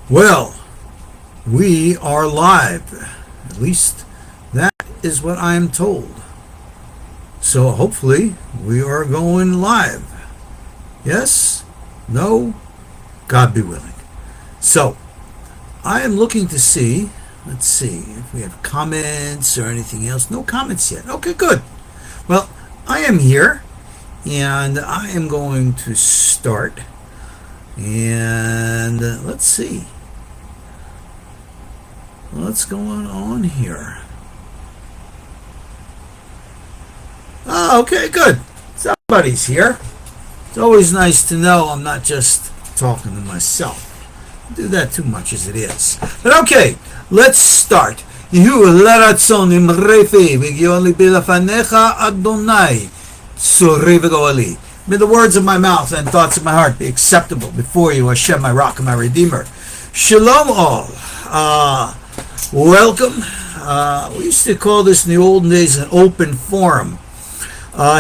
Well, we are live. At least that is what I am told. So hopefully we are going live. Yes? No? God be willing. So I am looking to see, let's see if we have comments or anything else. No comments yet. Okay, good. Well, I am here and I am going to start. And let's see. What's going on here? Oh, okay, good. Somebody's here. It's always nice to know I'm not just talking to myself. I do that too much as it is. But okay, let's start. May the words of my mouth and thoughts of my heart be acceptable before you, Hashem, my rock and my redeemer. Shalom all. Welcome. We used to call this in the olden days an open forum.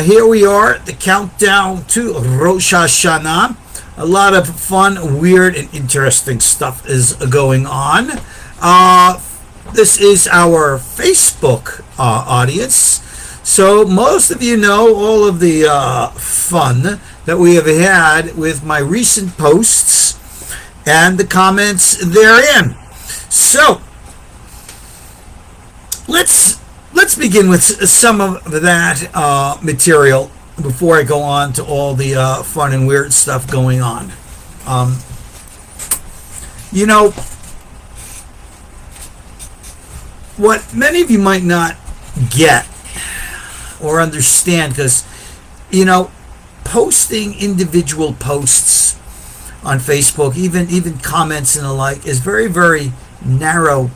Here we are at the countdown to Rosh HaShana. A lot of fun, weird, and interesting stuff is going on. This is our Facebook audience. So most of you know all of the fun that we have had with my recent posts and the comments therein. So let's begin with some of that material before I go on to all the fun and weird stuff going on. You know, what many of you might not get or understand, because, you know, posting individual posts on Facebook, even comments and the like, is very, very narrow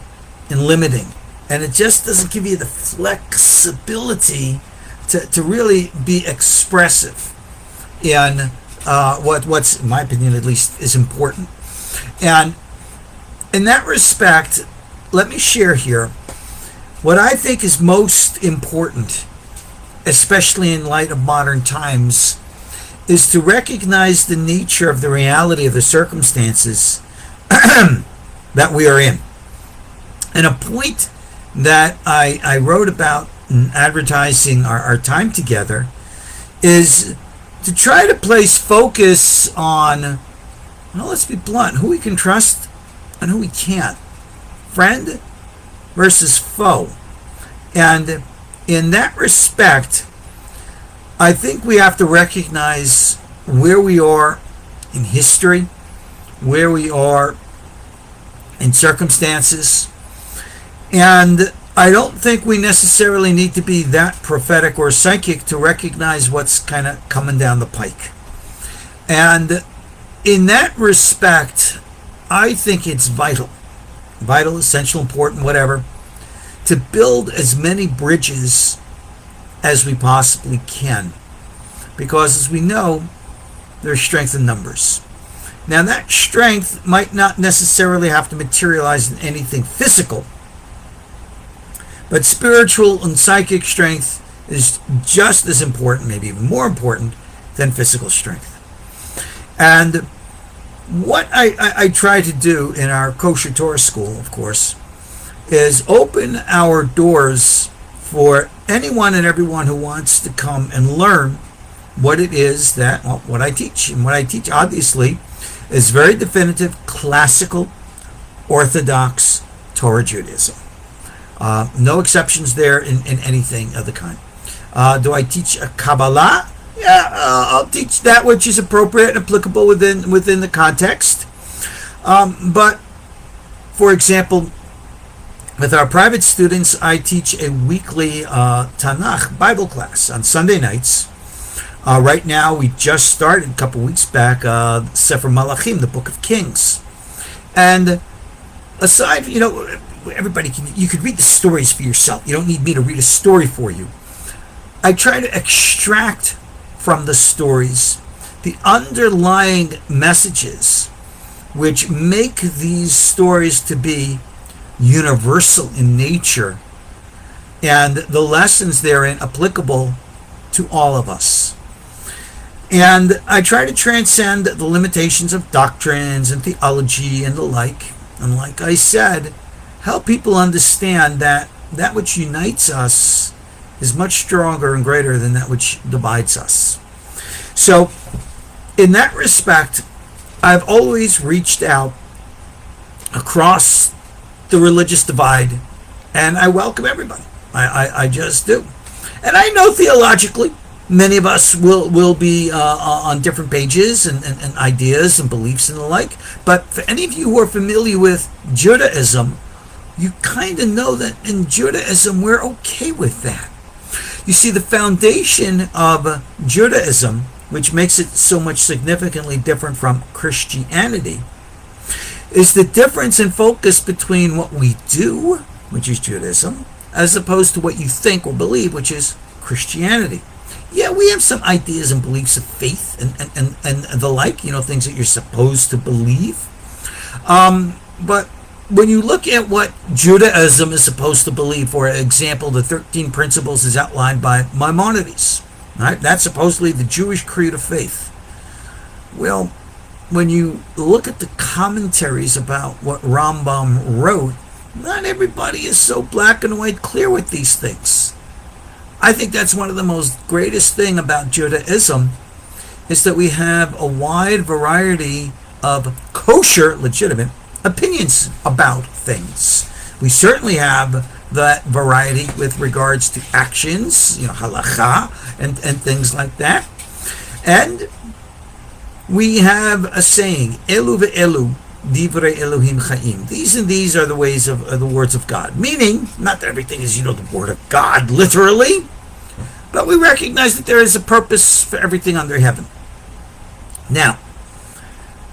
and limiting. And it just doesn't give you the flexibility to really be expressive in what's, in my opinion at least, is important. And in that respect, let me share here what I think is most important, especially in light of modern times, is to recognize the nature of the reality of the circumstances that we are in. And a point that I wrote about in advertising our time together is to try to place focus on, well, let's be blunt, who we can trust and who we can't. Friend versus foe. And in that respect, I think we have to recognize where we are in history, where we are in circumstances, and I don't think we necessarily need to be that prophetic or psychic to recognize what's kind of coming down the pike. And in that respect, I think it's vital, essential, important, whatever, to build as many bridges as we possibly can. Because as we know, there's strength in numbers. Now that strength might not necessarily have to materialize in anything physical, but spiritual and psychic strength is just as important, maybe even more important, than physical strength. And what I try to do in our KosherTorah school, of course, is open our doors for anyone and everyone who wants to come and learn what it is that, well, what I teach. And what I teach, obviously, is very definitive, classical, orthodox Torah Judaism. No exceptions there in anything of the kind. Do I teach a Kabbalah? Yeah, I'll teach that which is appropriate and applicable within the context. But, for example, with our private students, I teach a weekly Tanakh Bible class on Sunday nights. Right now, we just started a couple weeks back, Sefer Malachim, the Book of Kings. And aside, you know, you could read the stories for yourself. You don't need me to read a story for you. I try to extract from the stories the underlying messages which make these stories to be universal in nature, and the lessons therein applicable to all of us. And I try to transcend the limitations of doctrines and theology and the like, And like I said, help people understand that that which unites us is much stronger and greater than that which divides us. So, in that respect, I've always reached out across the religious divide, and I welcome everybody. I just do. And I know theologically, many of us will be on different pages and ideas and beliefs and the like. But for any of you who are familiar with Judaism, you kind of know that in Judaism, we're okay with that. You see, the foundation of Judaism, which makes it so much significantly different from Christianity, is the difference in focus between what we do, which is Judaism, as opposed to what you think or believe, which is Christianity. Yeah, we have some ideas and beliefs of faith and the like, things that you're supposed to believe. But when you look at what Judaism is supposed to believe, for example, the 13 principles is outlined by Maimonides. Right? That's supposedly the Jewish creed of faith. Well, when you look at the commentaries about what Rambam wrote, not everybody is so black and white clear with these things. I think that's one of the most greatest thing about Judaism, is that we have a wide variety of kosher, legitimate opinions about things. We certainly have that variety with regards to actions, halakha, and things like that. And we have a saying, Elu ve'elu, divrei Elohim chaim. These and these are the ways of the words of God. Meaning, not that everything is, the word of God, literally, but we recognize that there is a purpose for everything under heaven. Now,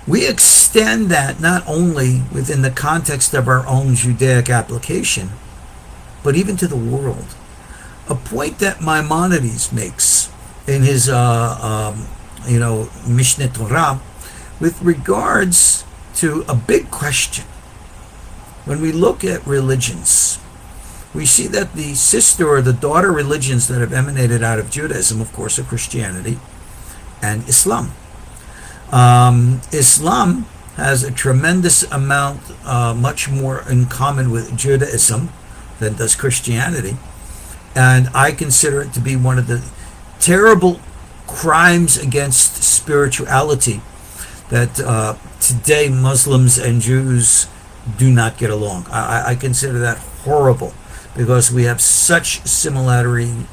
we extend that not only within the context of our own Judaic application, but even to the world. A point that Maimonides makes in his, Mishneh Torah, with regards to a big question. When we look at religions, we see that the sister or the daughter religions that have emanated out of Judaism, of course, are Christianity and Islam. Islam has a tremendous amount, much more in common with Judaism than does Christianity. And I consider it to be one of the terrible crimes against spirituality that today Muslims and Jews do not get along. I consider that horrible, because we have such similarities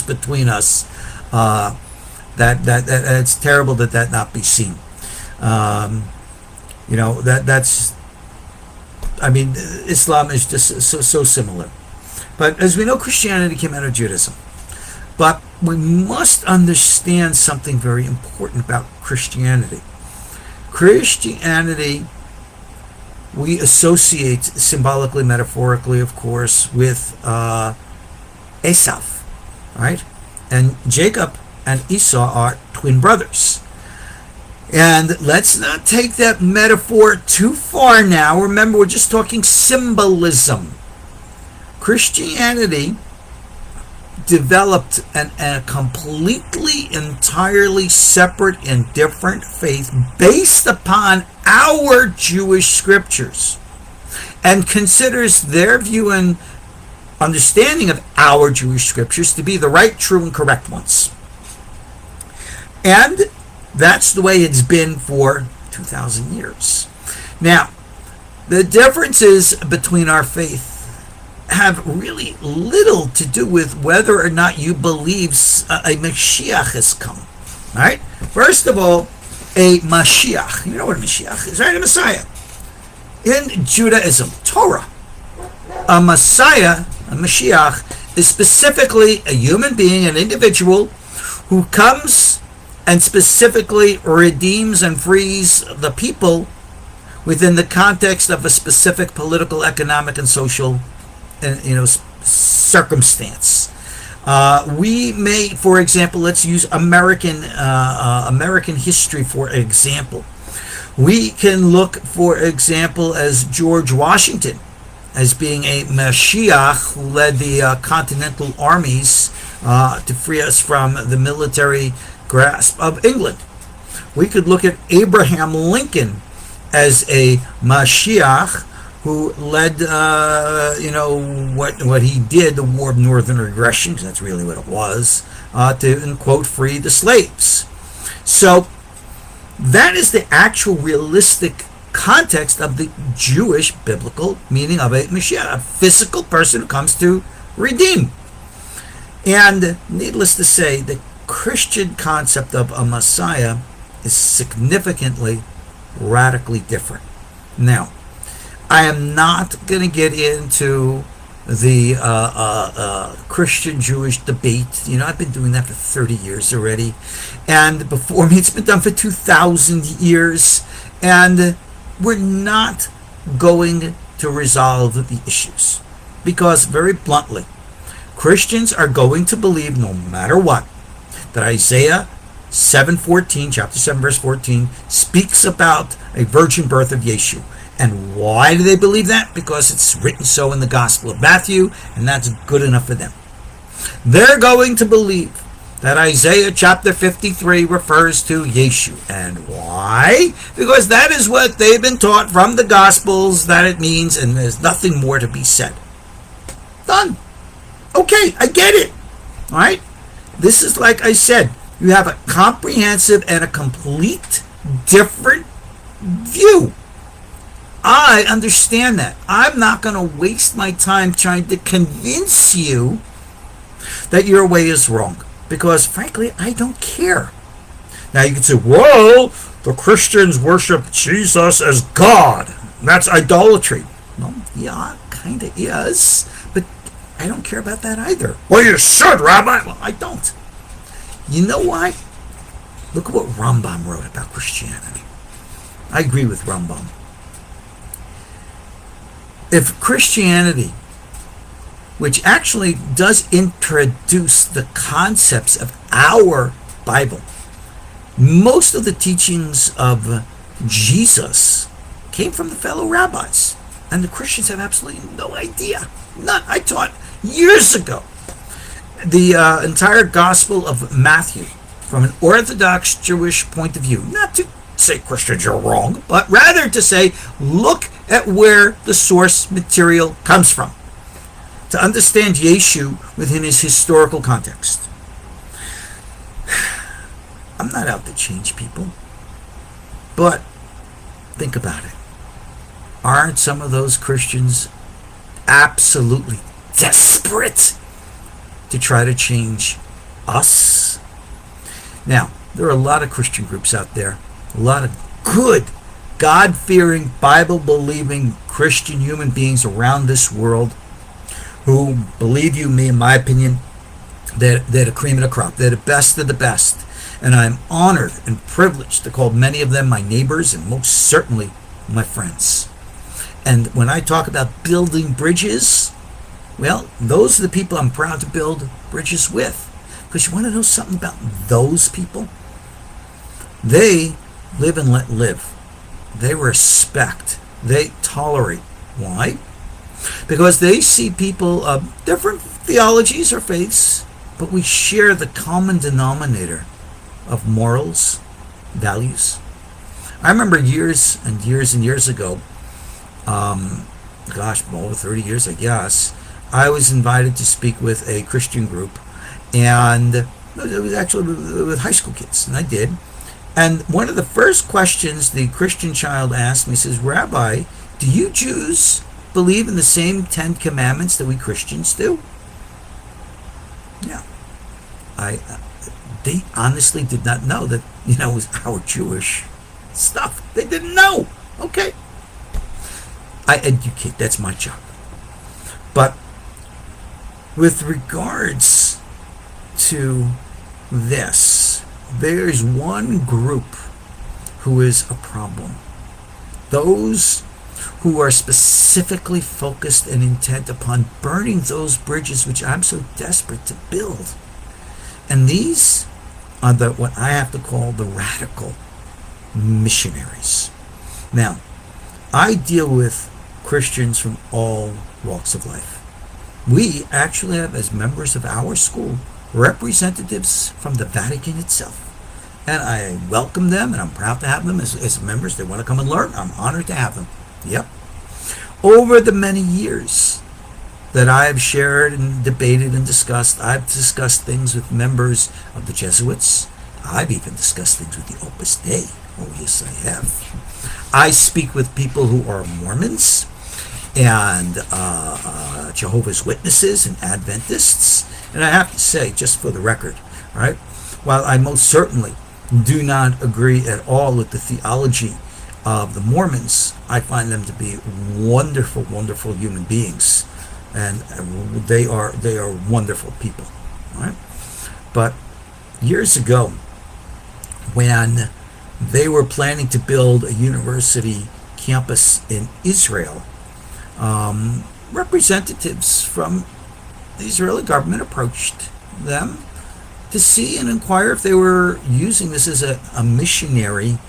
between us that it's terrible that not be seen. Islam is just so similar. But as we know, Christianity came out of Judaism. But we must understand something very important about Christianity. Christianity, we associate symbolically, metaphorically, of course, with Esav, right? And Jacob and Esau are twin brothers. And let's not take that metaphor too far now. Remember, we're just talking symbolism. Christianity developed a completely, entirely separate and different faith based upon our Jewish scriptures, and considers their view and understanding of our Jewish scriptures to be the right, true, and correct ones. And that's the way it's been for 2,000 years. Now, the differences between our faith have really little to do with whether or not you believe a Mashiach has come. All right? First of all, a Mashiach. You know what a Mashiach is, right? A Messiah. In Judaism, Torah, a Messiah, a Mashiach, is specifically a human being, an individual, who comes and specifically redeems and frees the people within the context of a specific political, economic, and social circumstance. We may, for example, let's use American history, for example. We can look, for example, as George Washington as being a Mashiach who led the continental armies to free us from the military grasp of England. We could look at Abraham Lincoln as a Mashiach who led, what he did, the War of Northern Aggression, because that's really what it was, to, and quote, free the slaves. So that is the actual realistic context of the Jewish biblical meaning of a Mashiach, a physical person who comes to redeem. And needless to say, the Christian concept of a Messiah is significantly, radically different. Now, I am not going to get into the Christian-Jewish debate. I've been doing that for 30 years already. And before me, it's been done for 2,000 years. And we're not going to resolve the issues. Because, very bluntly, Christians are going to believe, no matter what, that Isaiah 7:14, chapter 7, verse 14, speaks about a virgin birth of Yeshu. And why do they believe that? Because it's written so in the Gospel of Matthew, and that's good enough for them. They're going to believe that Isaiah chapter 53 refers to Yeshu. And why? Because that is what they've been taught from the Gospels that it means, and there's nothing more to be said. Done. Okay, I get it. All right? This is, like I said, you have a comprehensive and a complete different view. I understand that. I'm not going to waste my time trying to convince you that your way is wrong. Because, frankly, I don't care. Now, you can say, well, the Christians worship Jesus as God. That's idolatry. Well, yeah, kind of is. But I don't care about that either. Well, you should, Rabbi. Well, I don't. You know why? Look at what Rambam wrote about Christianity. I agree with Rambam. If Christianity, which actually does introduce the concepts of our Bible, most of the teachings of Jesus came from the fellow rabbis. And the Christians have absolutely no idea. None. I taught years ago the entire Gospel of Matthew from an Orthodox Jewish point of view. Not to say Christians are wrong, but rather to say, look at where the source material comes from, to understand Yeshu within his historical context. I'm not out to change people, but think about it. Aren't some of those Christians absolutely desperate to try to change us? Now, there are a lot of Christian groups out there, a lot of good, God-fearing, Bible-believing Christian human beings around this world who, believe you me, in my opinion, they're the cream of the crop. They're the best of the best. And I'm honored and privileged to call many of them my neighbors and most certainly my friends. And when I talk about building bridges, well, those are the people I'm proud to build bridges with. Because you want to know something about those people? They live and let live. They respect. They tolerate. Why? Because they see people of different theologies or faiths, but we share the common denominator of morals, values. I remember years and years and years ago, over 30 years, I guess, I was invited to speak with a Christian group, and it was actually with high school kids, and I did. And one of the first questions the Christian child asked me says, Rabbi, do you Jews believe in the same 10 commandments that we Christians do? Yeah. They honestly did not know that, it was our Jewish stuff. They didn't know. Okay. I educate. That's my job. But with regards to this, there's one group who is a problem. Those who are specifically focused and intent upon burning those bridges which I'm so desperate to build. And these are what I have to call the radical missionaries. Now, I deal with Christians from all walks of life. We actually have, as members of our school, representatives from the Vatican itself. And I welcome them, and I'm proud to have them as members. They want to come and learn. I'm honored to have them. Yep. Over the many years that I've shared and debated and discussed, I've discussed things with members of the Jesuits. I've even discussed things with the Opus Dei. Oh, yes, I have. I speak with people who are Mormons and Jehovah's Witnesses and Adventists. And I have to say, just for the record, right, while I most certainly do not agree at all with the theology of the Mormons, I find them to be wonderful, wonderful human beings, and they are wonderful people, right? But years ago, when they were planning to build a university campus in Israel, representatives from the Israeli government approached them to see and inquire if they were using this as a missionary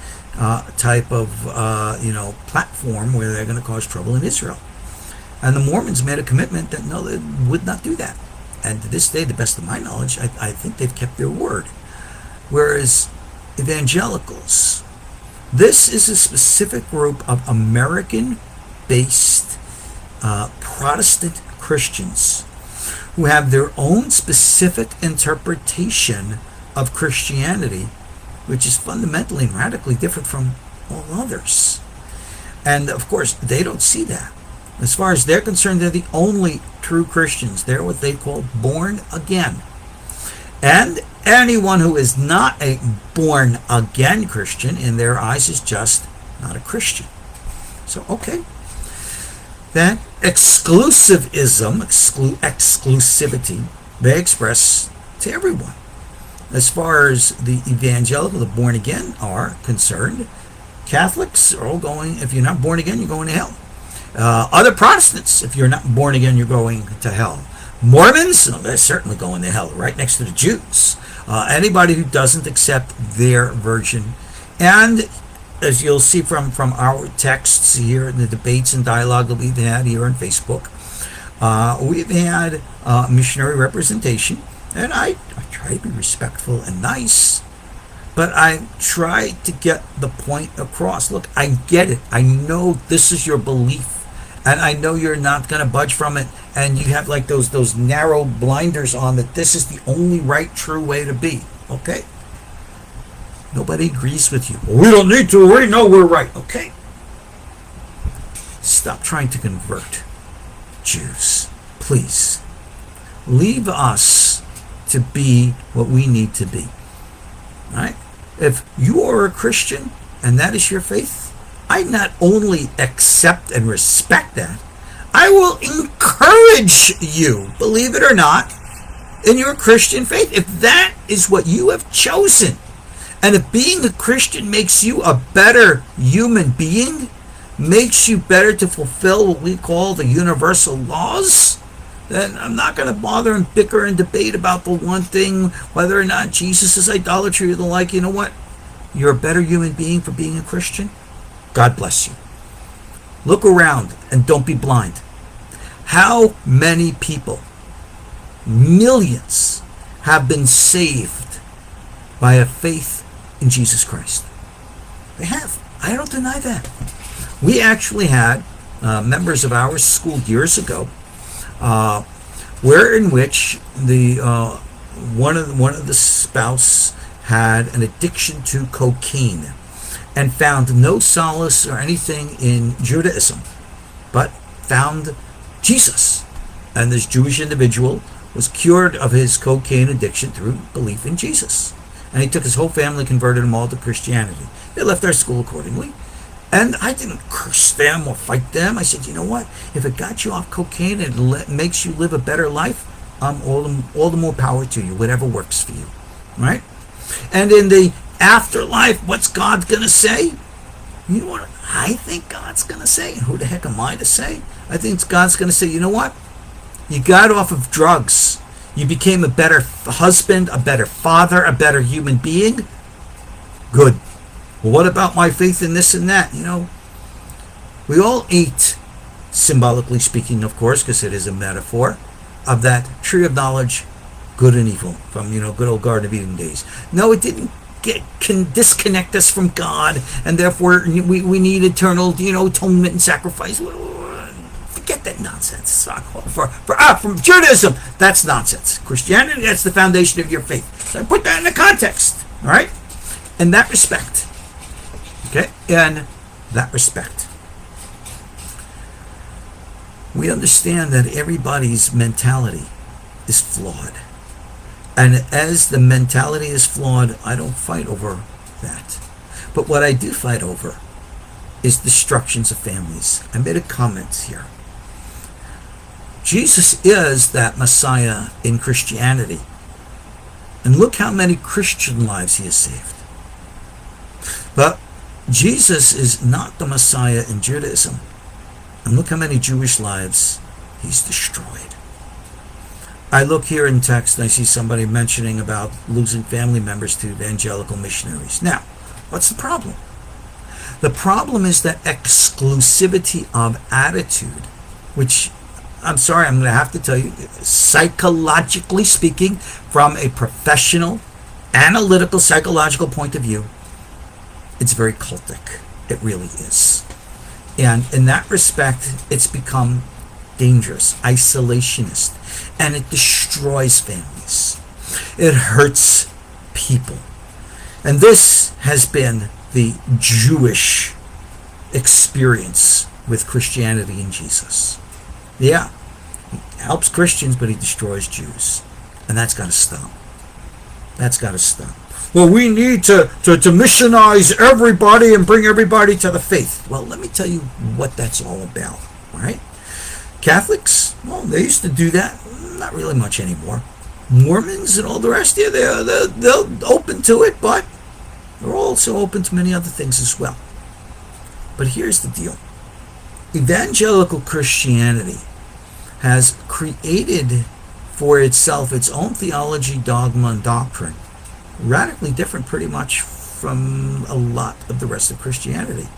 type of platform where they're going to cause trouble in Israel. And the Mormons made a commitment that no, they would not do that. And to this day, to the best of my knowledge, I think they've kept their word. Whereas evangelicals, this is a specific group of American-based Protestant Christians who have their own specific interpretation of Christianity, which is fundamentally and radically different from all others. And of course, they don't see that. As far as they're concerned, they're the only true Christians. They're what they call born again. And anyone who is not a born again Christian, in their eyes, is just not a Christian. So, okay. That exclusivity, they express to everyone. As far as the evangelical, the born again are concerned, Catholics are all going, if you're not born again, you're going to hell. Other Protestants, if you're not born again, you're going to hell. Mormons, they're certainly going to hell, right next to the Jews. Anybody who doesn't accept their version. And as you'll see from our texts here in the debates and dialogue that we've had here on Facebook, we've had missionary representation, and I try to be respectful and nice, but I try to get the point across. Look, I get it. I know this is your belief, and I know you're not going to budge from it, and you have like those narrow blinders on that this is the only right, true way to be. Okay? Nobody agrees with you. Well, we don't need to. We know we're right. Okay? Stop trying to convert Jews. Please. Leave us to be what we need to be. Right? If you are a Christian and that is your faith, I not only accept and respect that, I will encourage you, believe it or not, in your Christian faith. If that is what you have chosen, and if being a Christian makes you a better human being, makes you better to fulfill what we call the universal laws, then I'm not going to bother and bicker and debate about the one thing, whether or not Jesus is idolatry or the like. You know what? You're a better human being for being a Christian. God bless you. Look around and don't be blind. How many people, millions, have been saved by a faith in Jesus Christ? They have. I don't deny that. We actually had members of our school years ago, where in which the one of the spouse had an addiction to cocaine and found no solace or anything in Judaism, but found Jesus. And this Jewish individual was cured of his cocaine addiction through belief in Jesus. And he took his whole family, converted them all to Christianity. They left our school accordingly. And I didn't curse them or fight them. I said, you know what? If it got you off cocaine and it makes you live a better life, all the more power to you, whatever works for you. Right? And in the afterlife, what's God going to say? You know what I think God's going to say? Who the heck am I to say? I think God's going to say, you know what? You got off of drugs. You became a better husband, a better father, a better human being. Good. Well, what about my faith in this and that? You know, we all ate, symbolically speaking, of course, because it is a metaphor, of that tree of knowledge, good and evil, from, good old Garden of Eden days. No, it didn't can disconnect us from God, and therefore we need eternal, atonement and sacrifice. Forget that nonsense. From Judaism, that's nonsense. Christianity, that's the foundation of your faith. So I put that in the context, all right? In that respect, okay? In that respect, we understand that everybody's mentality is flawed. And as the mentality is flawed, I don't fight over that. But what I do fight over is destructions of families. I made a comment here. Jesus is that Messiah in Christianity. And look how many Christian lives he has saved. But Jesus is not the Messiah in Judaism. And look how many Jewish lives he's destroyed. I look here in text and I see somebody mentioning about losing family members to evangelical missionaries. Now, what's the problem? The problem is that exclusivity of attitude, which, I'm sorry, I'm going to have to tell you, psychologically speaking, from a professional, analytical, psychological point of view, it's very cultic. It really is. And in that respect, it's become dangerous, isolationist, and it destroys families. It hurts people. And this has been the Jewish experience with Christianity and Jesus. Yeah, he helps Christians, but he destroys Jews. And that's got to stop. That's got to stop. Well, we need to missionize everybody and bring everybody to the faith. Well, let me tell you what that's all about, all right? Catholics, well, they used to do that. Not really much anymore. Mormons and all the rest, yeah, they're open to it, but they're also open to many other things as well. But here's the deal. Evangelical Christianity has created for itself its own theology, dogma, and doctrine, radically different pretty much from a lot of the rest of Christianity.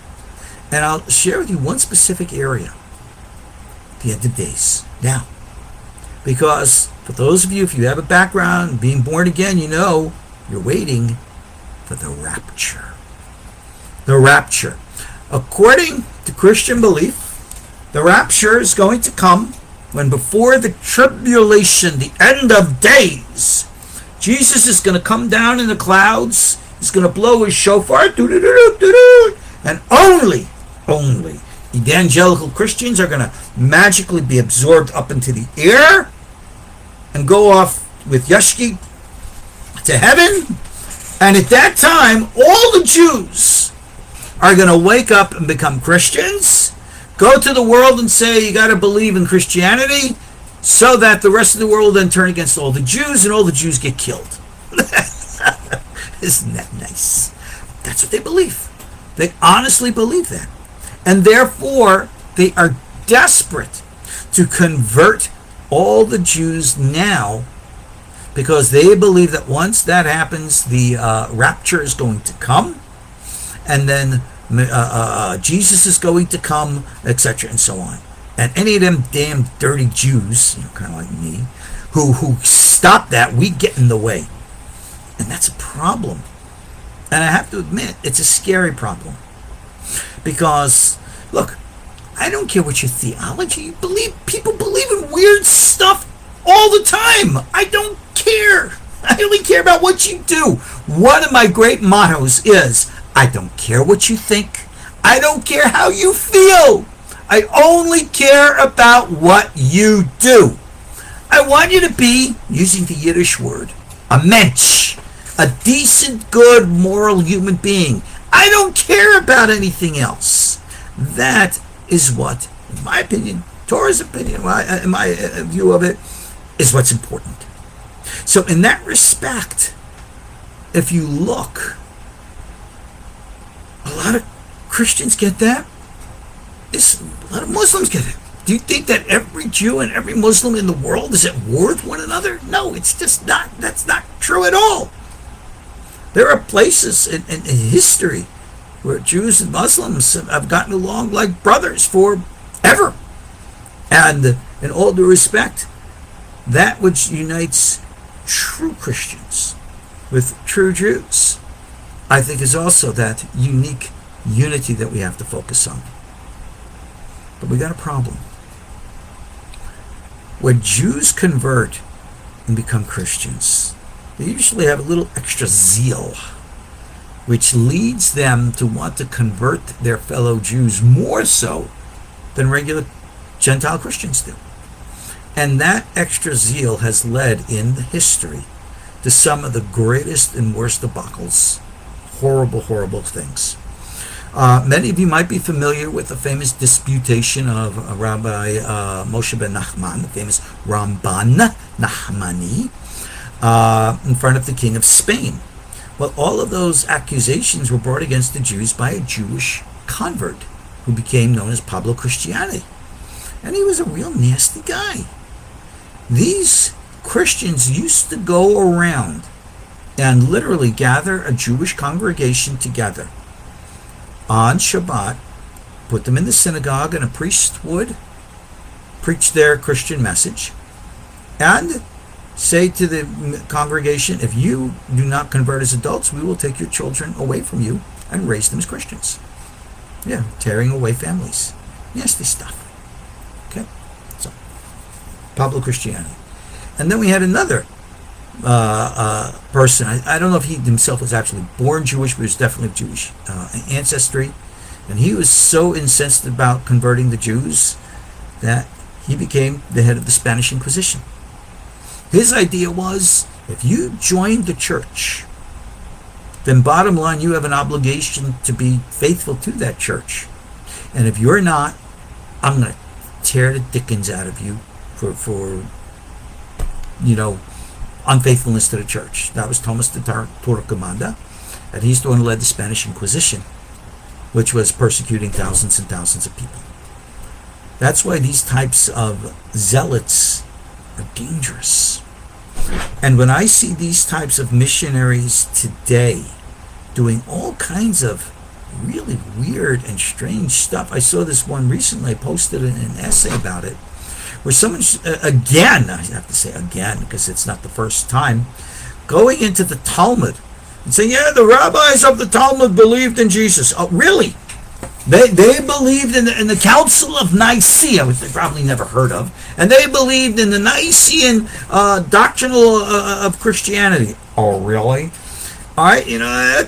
And I'll share with you one specific area, the end of days. Now, because for those of you, if you have a background being born again, you know you're waiting for the rapture. The rapture. According to Christian belief, the rapture is going to come when before the tribulation, the end of days, Jesus is going to come down in the clouds. He's going to blow his shofar, and only evangelical Christians are going to magically be absorbed up into the air and go off with Yashki to heaven. And at that time, all the Jews are going to wake up and become Christians, go to the world and say, you got to believe in Christianity, so that the rest of the world then turn against all the Jews and all the Jews get killed. Isn't that nice? That's what they believe. They honestly believe that. And therefore, they are desperate to convert all the Jews now, because they believe that once that happens, the rapture is going to come, and then Jesus is going to come, etc., and so on. And any of them damn dirty Jews, kind of like me, who stop that, we get in the way. And that's a problem. And I have to admit, it's a scary problem. Because, look, I don't care what your theology, people believe in weird stuff all the time. I don't care. I only care about what you do. One of my great mottos is, I don't care what you think. I don't care how you feel. I only care about what you do. I want you to be, using the Yiddish word, a mensch, a decent, good, moral human being. I don't care about anything else. That is what, in my opinion, Torah's opinion, in my view of it, is what's important. So in that respect, if you look, a lot of Christians get that. A lot of Muslims get it. Do you think that every Jew and every Muslim in the world is at war with one another? No, it's just not. That's not true at all. There are places in history where Jews and Muslims have gotten along like brothers forever. And in all due respect, that which unites true Christians with true Jews I think, is also that unique unity that we have to focus on. But we got a problem. When Jews convert and become Christians, they usually have a little extra zeal, which leads them to want to convert their fellow Jews more so than regular Gentile Christians do. And that extra zeal has led in history to some of the greatest and worst debacles. Horrible, horrible things. Many of you might be familiar with the famous disputation of Rabbi Moshe ben Nachman, the famous Ramban Nachmani, in front of the king of Spain. Well, all of those accusations were brought against the Jews by a Jewish convert who became known as Pablo Christianity. And he was a real nasty guy. These Christians used to go around and literally gather a Jewish congregation together on Shabbat, put them in the synagogue, and a priest would preach their Christian message and say to the congregation, if you do not convert as adults, we will take your children away from you and raise them as Christians. Yeah, tearing away families. Nasty stuff. Okay? So, Pablo Christianity. And then we had another person. I don't know if he himself was actually born Jewish, but he was definitely of Jewish ancestry. And he was so incensed about converting the Jews that he became the head of the Spanish Inquisition. His idea was, if you join the church, then bottom line, you have an obligation to be faithful to that church. And if you're not, I'm going to tear the dickens out of you for unfaithfulness to the church. That was Thomas de Torquemada, and he's the one who led the Spanish Inquisition, which was persecuting thousands and thousands of people. That's why these types of zealots are dangerous. And when I see these types of missionaries today doing all kinds of really weird and strange stuff, I saw this one recently, I posted an essay about it, where someone, again, I have to say again because it's not the first time, going into the Talmud and saying, yeah, the rabbis of the Talmud believed in Jesus. Oh, really? They believed in the Council of Nicaea, which they probably never heard of, and they believed in the Nicene doctrinal of Christianity. Oh, really? All right,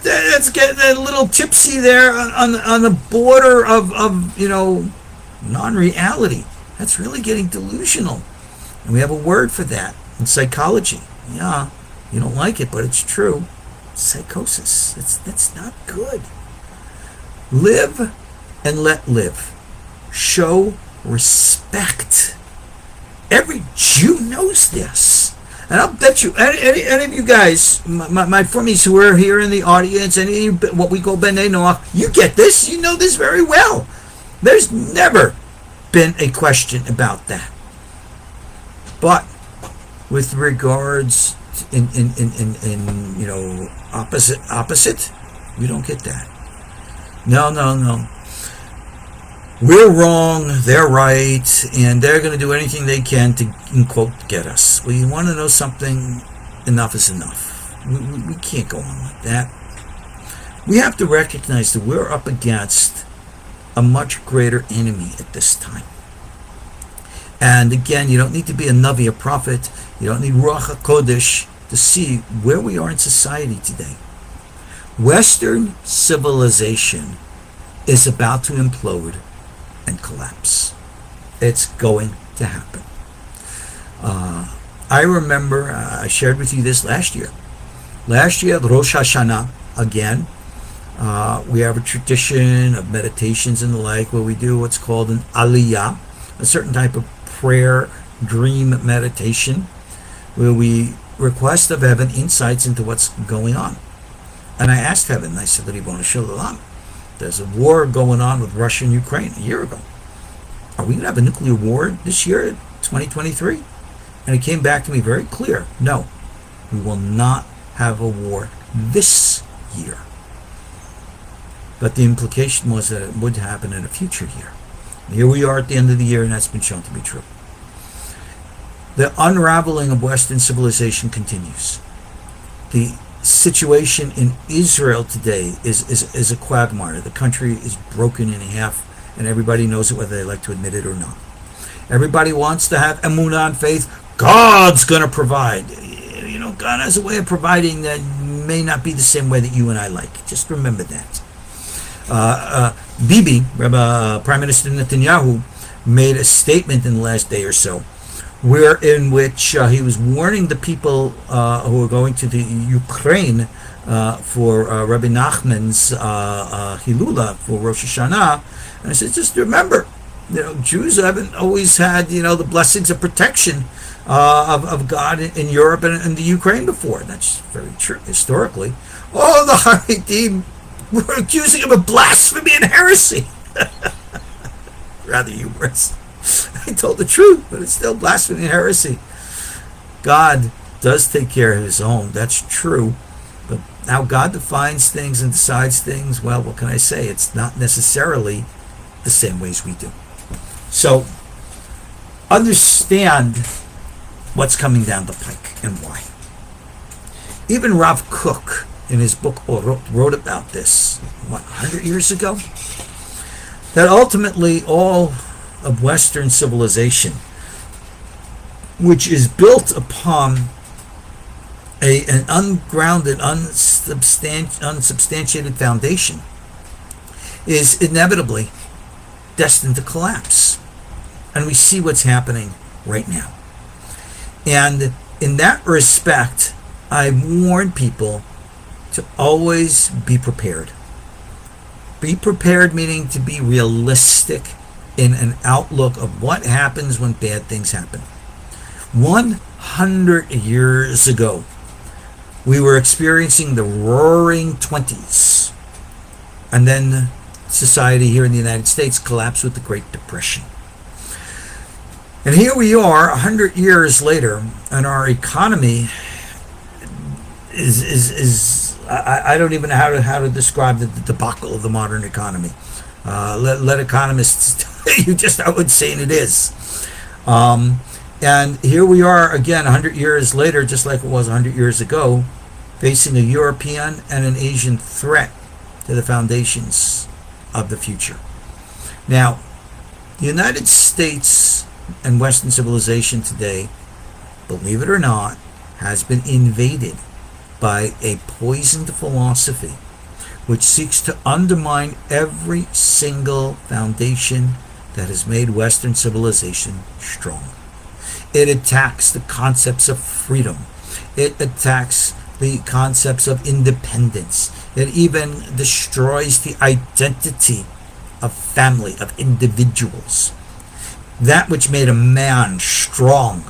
that's getting a little tipsy there on the border of non-reality. That's really getting delusional. And we have a word for that in psychology. Yeah, you don't like it, but it's true. Psychosis. That's not good. Live and let live. Show respect. Every Jew knows this. And I'll bet you, any of you guys, my friends who are here in the audience, any what we call B'nai Noach, you get this. You know this very well. There's never been a question about that. But with regards in opposite, we don't get that. No. We're wrong, they're right, and they're going to do anything they can to, in quote, get us. Well, you want to know something? Enough is enough. We can't go on like that. We have to recognize that we're up against a much greater enemy at this time. And again, you don't need to be a Navi, a prophet. You don't need Ruach HaKodesh to see where we are in society today. Western civilization is about to implode and collapse. It's going to happen. I remember, I shared with you this last year. Last year, Rosh HaShana, again, we have a tradition of meditations and the like where we do what's called an aliyah, a certain type of prayer, dream meditation, where we request of heaven insights into what's going on. And I asked heaven, I said, Ribbono Shel Olam, there's a war going on with Russia and Ukraine a year ago. Are we going to have a nuclear war this year, 2023? And it came back to me very clear. No, we will not have a war this year. But the implication was that it would happen in a future year. Here we are at the end of the year, and that's been shown to be true. The unraveling of Western civilization continues. The situation in Israel today is a quagmire. The country is broken in half, and everybody knows it, whether they like to admit it or not. Everybody wants to have emunah and faith. God's going to provide. You know, God has a way of providing that may not be the same way that you and I like. Just remember that. Bibi, Prime Minister Netanyahu, made a statement in the last day or so, in which he was warning the people who are going to the Ukraine for Rabbi Nachman's Hilula for Rosh HaShana, and I said, just remember, you know, Jews haven't always had, you know, the blessings of protection of God in Europe and in the Ukraine before. That's very true historically. Oh, the Haredim were accusing him of blasphemy and heresy. Rather humorous. I told the truth, but it's still blasphemy and heresy. God does take care of his own. That's true. But how God defines things and decides things, well, what can I say? It's not necessarily the same ways we do. So, understand what's coming down the pike and why. Even Rav Kook, in his book, wrote about this, 100 years ago? That ultimately all of Western civilization, which is built upon an ungrounded, unsubstantiated foundation, is inevitably destined to collapse. And we see what's happening right now. And in that respect, I warn people to always be prepared. Be prepared, meaning to be realistic in an outlook of what happens when bad things happen. 100 years ago, we were experiencing the roaring 20s. And then society here in the United States collapsed with the Great Depression. And here we are 100 years later, and our economy is I don't even know how to describe the debacle of the modern economy. Let economists tell you just how insane it is. And here we are again 100 years later, just like it was 100 years ago, facing a European and an Asian threat to the foundations of the future. Now, the United States and Western civilization today, believe it or not, has been invaded by a poisoned philosophy which seeks to undermine every single foundation that has made Western civilization strong. It attacks the concepts of freedom. It attacks the concepts of independence. It even destroys the identity of family, of individuals. That which made a man strong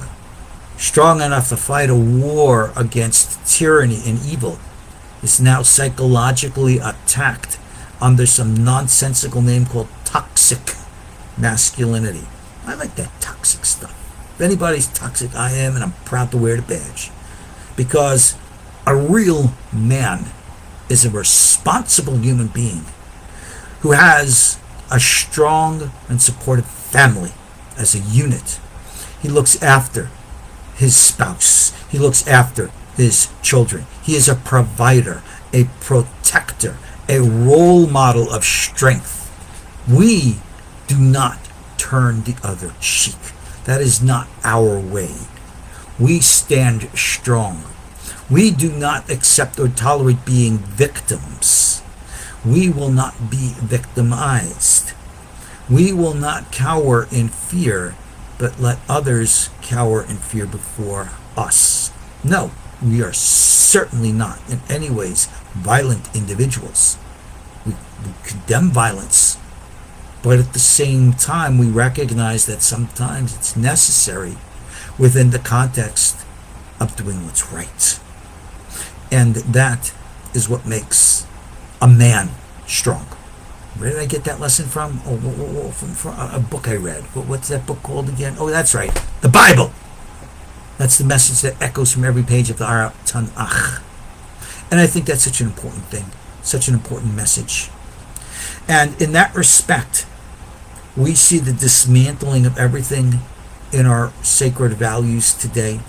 enough to fight a war against tyranny and evil, is now psychologically attacked under some nonsensical name called toxic masculinity. I like that toxic stuff. If anybody's toxic, I am, and I'm proud to wear the badge. Because a real man is a responsible human being who has a strong and supportive family as a unit. He looks after his spouse. He looks after his children. He is a provider, a protector, a role model of strength. We do not turn the other cheek. That is not our way. We stand strong. We do not accept or tolerate being victims. We will not be victimized. We will not cower in fear, but let others cower in fear before us. No, we are certainly not in any ways violent individuals. We condemn violence, but at the same time we recognize that sometimes it's necessary within the context of doing what's right. And that is what makes a man strong. Where did I get that lesson from? From a book I read. What's that book called again? Oh, that's right. The Bible. That's the message that echoes from every page of the Tanakh. And I think that's such an important thing. Such an important message. And in that respect, we see the dismantling of everything in our sacred values today.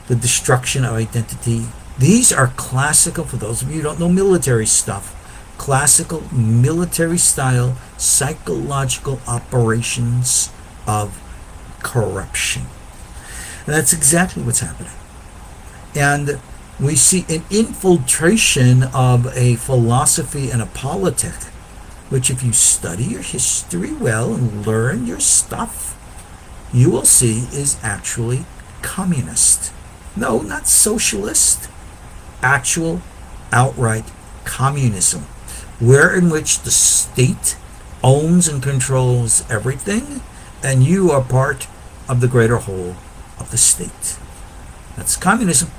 The destruction of identity. These are classical, for those of you who don't know military stuff, classical military style psychological operations of corruption. And that's exactly what's happening. And we see an infiltration of a philosophy and a politic, which if you study your history well and learn your stuff, you will see is actually communist. No, not socialist. Actual, outright communism, in which the state owns and controls everything, and you are part of the greater whole of the state. That's communism.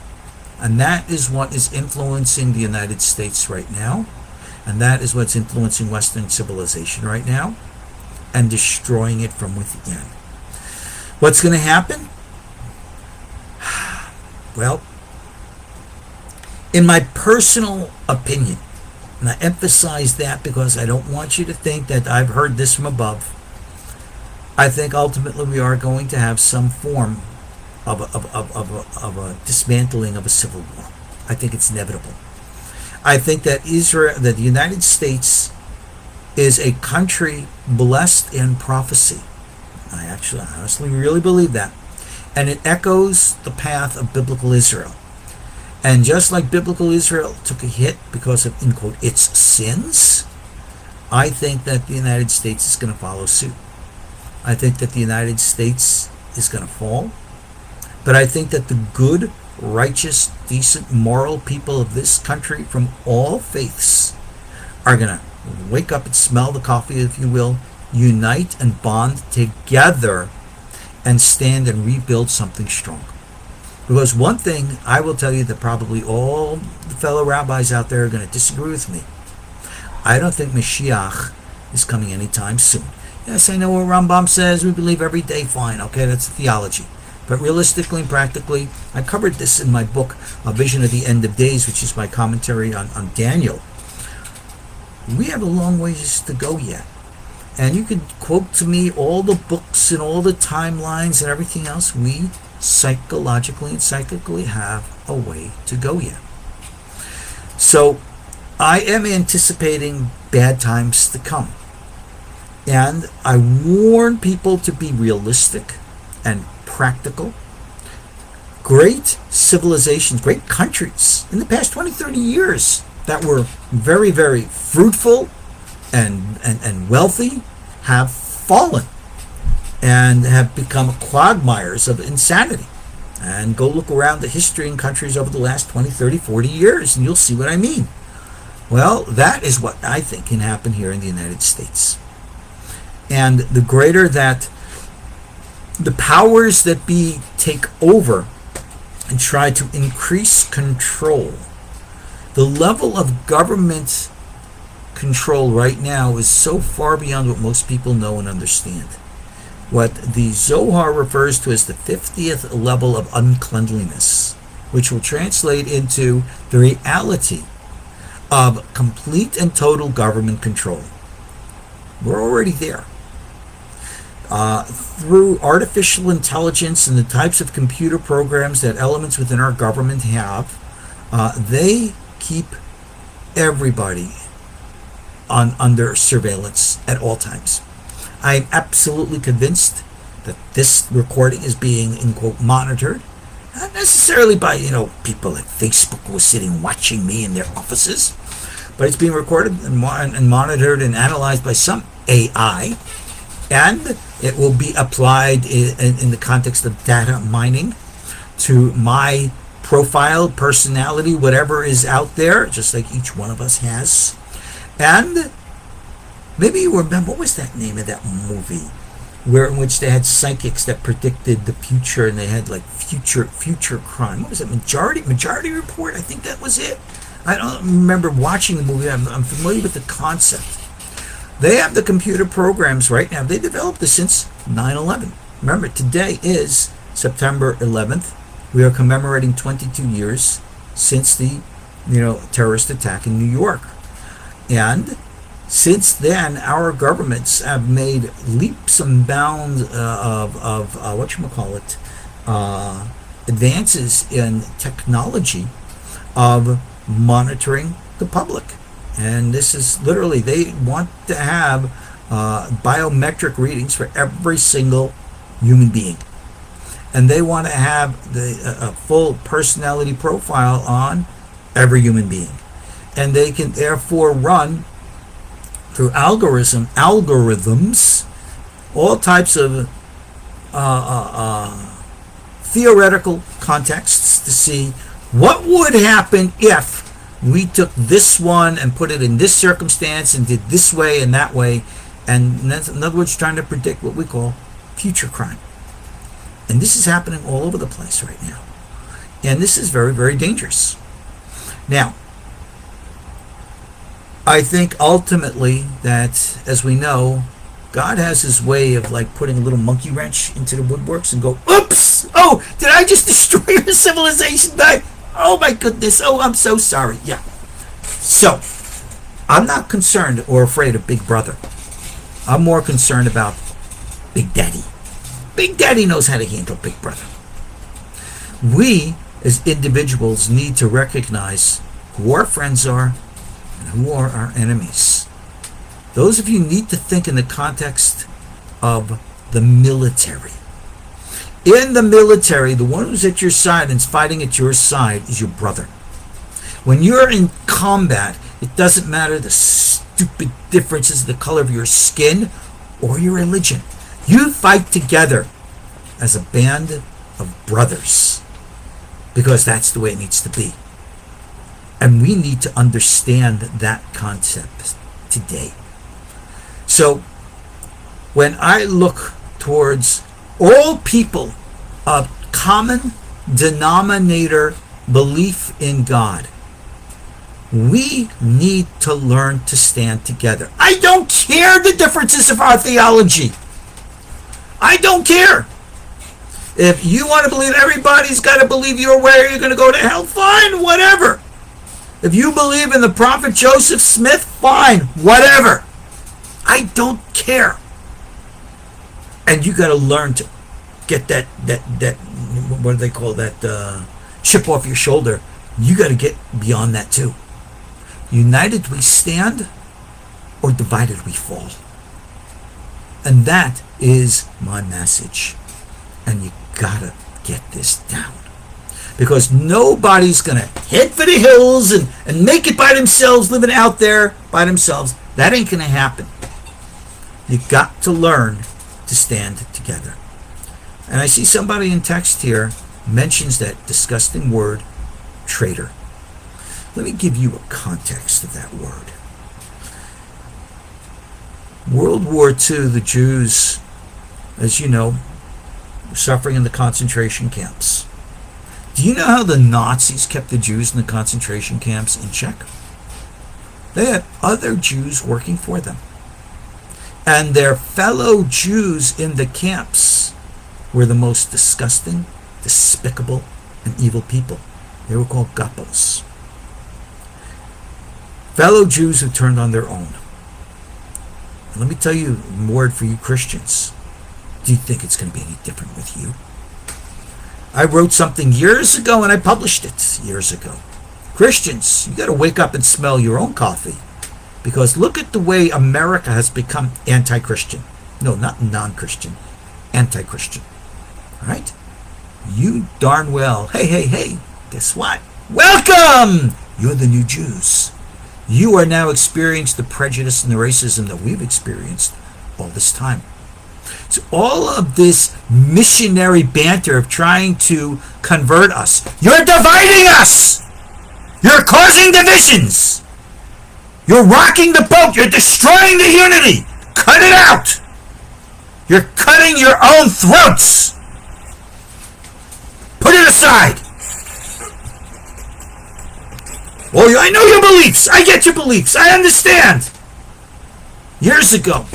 And that is what is influencing the United States right now. And that is what's influencing Western civilization right now and destroying it from within. What's going to happen? Well, in my personal opinion, and I emphasize that because I don't want you to think that I've heard this from above, I think ultimately we are going to have some form of a dismantling of a civil war. I think it's inevitable. I think that that the United States is a country blessed in prophecy. I honestly really believe that. And it echoes the path of biblical Israel. And just like biblical Israel took a hit because of, in quote, its sins, I think that the United States is going to follow suit. I think that the United States is going to fall. But I think that the good, righteous, decent, moral people of this country from all faiths are going to wake up and smell the coffee, if you will, unite and bond together and stand and rebuild something strong. Because one thing I will tell you that probably all the fellow rabbis out there are going to disagree with me. I don't think Mashiach is coming anytime soon. Yes, I know what Rambam says. We believe every day. Fine. Okay, that's theology. But realistically and practically, I covered this in my book, A Vision of the End of Days, which is my commentary on Daniel. We have a long ways to go yet. And you could quote to me all the books and all the timelines and everything else. We psychologically and psychically have a way to go yet. So I am anticipating bad times to come. And I warn people to be realistic and practical. Great civilizations, great countries in the past 20, 30 years that were very, very fruitful and wealthy have fallen and have become quagmires of insanity. And go look around the history in countries over the last 20, 30, 40 years and you'll see what I mean. Well, that is what I think can happen here in the United States. And the greater that the powers that be take over and try to increase control, the level of government control right now is so far beyond what most people know and understand. What the Zohar refers to as the 50th level of uncleanliness, which will translate into the reality of complete and total government control. We're already there. Through artificial intelligence and the types of computer programs that elements within our government have, they keep everybody under surveillance at all times. I'm absolutely convinced that this recording is being, in quote, monitored, not necessarily by, people at Facebook who are sitting watching me in their offices, but it's being recorded and monitored and analyzed by some AI, and it will be applied in the context of data mining to my profile, personality, whatever is out there, just like each one of us has. And maybe you remember, what was that name of that movie in which they had psychics that predicted the future, and they had like future crime? What was it? Majority Report? I think that was it. I don't remember watching the movie. I'm familiar with the concept. They have the computer programs right now. They developed this since 9/11. Remember, today is September 11th. We are commemorating 22 years since the terrorist attack in New York. And since then, our governments have made leaps and bounds of advances in technology of monitoring the public. And this is literally, they want to have biometric readings for every single human being. And they want to have a full personality profile on every human being. And they can therefore run through algorithms all types of theoretical contexts to see what would happen if we took this one and put it in this circumstance and did this way and that way. And that's, in other words, trying to predict what we call future crime. And this is happening all over the place right now. And this is very, very dangerous. Now, I think ultimately that, as we know, God has his way of like putting a little monkey wrench into the woodworks and go, oops! Oh, did I just destroy your civilization? Oh my goodness. Oh, I'm so sorry. Yeah. So, I'm not concerned or afraid of Big Brother. I'm more concerned about Big Daddy. Big Daddy knows how to handle Big Brother. We, as individuals, need to recognize who our friends are and who are our enemies. Those of you need to think in the context of the military. In the military, the one who's at your side and is fighting at your side is your brother. When you're in combat, it doesn't matter the stupid differences of the color of your skin or your religion. You fight together as a band of brothers because that's the way it needs to be. And we need to understand that concept today. So when I look towards all people of common denominator belief in God, we need to learn to stand together. I don't care the differences of our theology. I don't care. If you want to believe everybody's got to believe your way, you're going to go to hell, fine, whatever. If you believe in the prophet Joseph Smith, fine, whatever. I don't care. And you got to learn to get that what do they call that, chip off your shoulder. You got to get beyond that too. United we stand, or divided we fall. And that is my message. And you got to get this down. Because nobody's going to head for the hills and make it by themselves, living out there by themselves. That ain't going to happen. You got to learn to stand together. And I see somebody in text here mentions that disgusting word, traitor. Let me give you a context of that word. World War II, the Jews, as you know, were suffering in the concentration camps. Do you know how the Nazis kept the Jews in the concentration camps in check? They had other Jews working for them. And their fellow Jews in the camps were the most disgusting, despicable, and evil people. They were called Gapos. Fellow Jews who turned on their own. And let me tell you a word for you Christians. Do you think it's going to be any different with you? I wrote something years ago and I published it years ago. Christians, you got to wake up and smell your own coffee. Because look at the way America has become anti-Christian. No, not non-Christian. Anti-Christian. All right? You darn well. Hey, guess what? Welcome! You're the new Jews. You are now experiencing the prejudice and the racism that we've experienced all this time. So all of this missionary banter of trying to convert us. You're dividing us! You're causing divisions! You're rocking the boat! You're destroying the unity! Cut it out! You're cutting your own throats! Put it aside! Well, I know your beliefs! I get your beliefs! I understand! Years ago,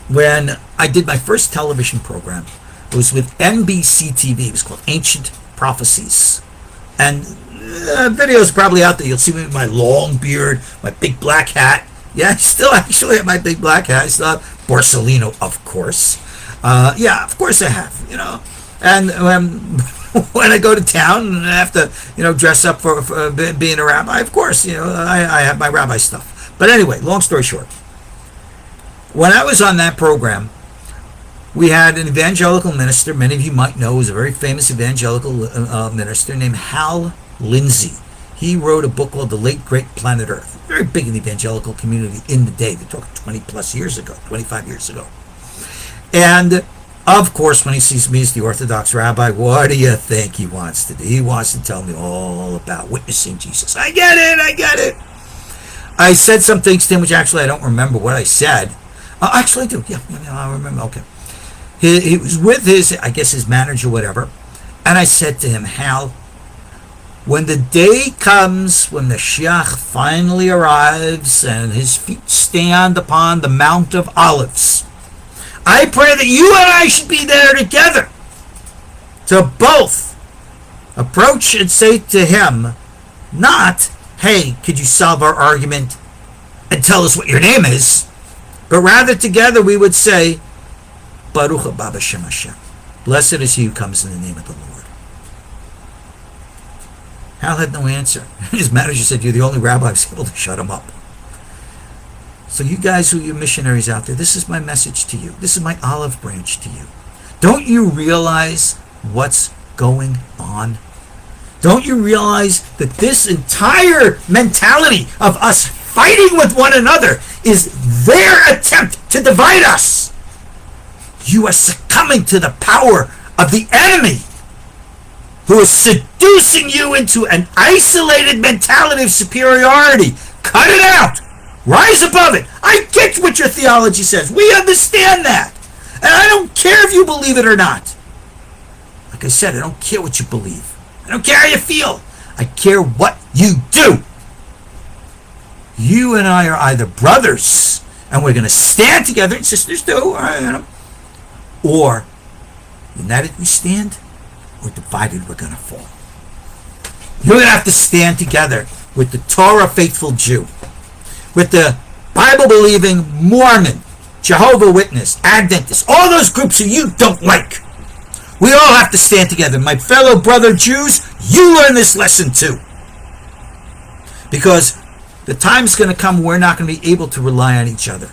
when I did my first television program, it was with NBC TV. It was called Ancient Prophecies. And videos probably out there. You'll see me with my long beard, my big black hat. Yeah, I still actually have my big black hat. I still have Borsalino, of course. Yeah, of course I have, you know. And when I go to town and I have to, dress up for being a rabbi, of course, I have my rabbi stuff. But anyway, long story short, when I was on that program, we had an evangelical minister, many of you might know, is a very famous evangelical minister named Hal Lindsey. He wrote a book called The Late Great Planet Earth. Very big in the evangelical community in the day. They're talking 20 plus years ago, 25 years ago. And of course, when he sees me as the Orthodox rabbi, what do you think he wants to do? He wants to tell me all about witnessing Jesus. I get it. I said some things to him, which actually I don't remember what I said. Actually I do. Yeah, I remember. Okay. He was with his manager, whatever. And I said to him, Hal, when the day comes when the Mashiach finally arrives and his feet stand upon the Mount of Olives, I pray that you and I should be there together to both approach and say to him, not, hey, could you solve our argument and tell us what your name is, but rather together we would say, Baruch haba b'shem Hashem. Blessed is he who comes in the name of the Lord. Hal had no answer. His manager said, you're the only rabbi who was able to shut him up. So you guys who are missionaries out there, this is my message to you. This is my olive branch to you. Don't you realize what's going on? Don't you realize that this entire mentality of us fighting with one another is their attempt to divide us? You are succumbing to the power of the enemy, who is seducing you into an isolated mentality of superiority. Cut it out. Rise above it. I get what your theology says. We understand that. And I don't care if you believe it or not. Like I said, I don't care what you believe. I don't care how you feel. I care what you do. You and I are either brothers, and we're going to stand together, and sisters do, or united we stand, or divided we're going to fall. You're going to have to stand together with the Torah faithful Jew, with the Bible-believing Mormon, Jehovah's Witness, Adventist, all those groups that you don't like. We all have to stand together. My fellow brother Jews, you learn this lesson too. Because the time's going to come we're not going to be able to rely on each other.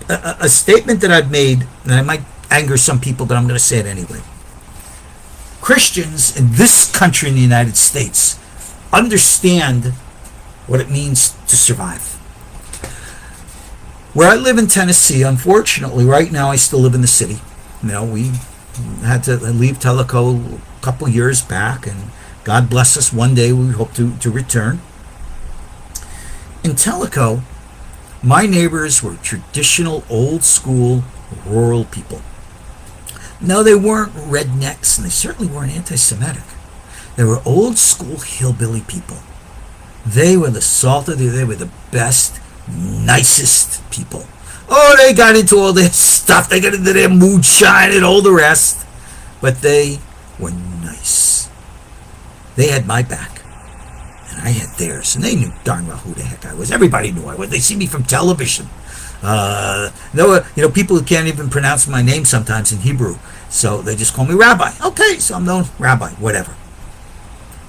A statement that I've made, and I might anger some people, but I'm going to say it anyway. Christians in this country, in the United States, understand what it means to survive. Where I live in Tennessee, unfortunately, right now I still live in the city. We had to leave Tellico a couple years back, and God bless us, one day we hope to return. In Tellico, my neighbors were traditional, old-school, rural people. No, they weren't rednecks, and they certainly weren't anti-Semitic. They were old-school hillbilly people. They were the salt of the earth. They were the best, nicest people. Oh, they got into all this stuff. They got into their moonshine and all the rest. But they were nice. They had my back, and I had theirs. And they knew darn well who the heck I was. Everybody knew I was. They see me from television. There were, people who can't even pronounce my name sometimes in Hebrew. So they just call me Rabbi. Okay, so I'm known Rabbi, whatever.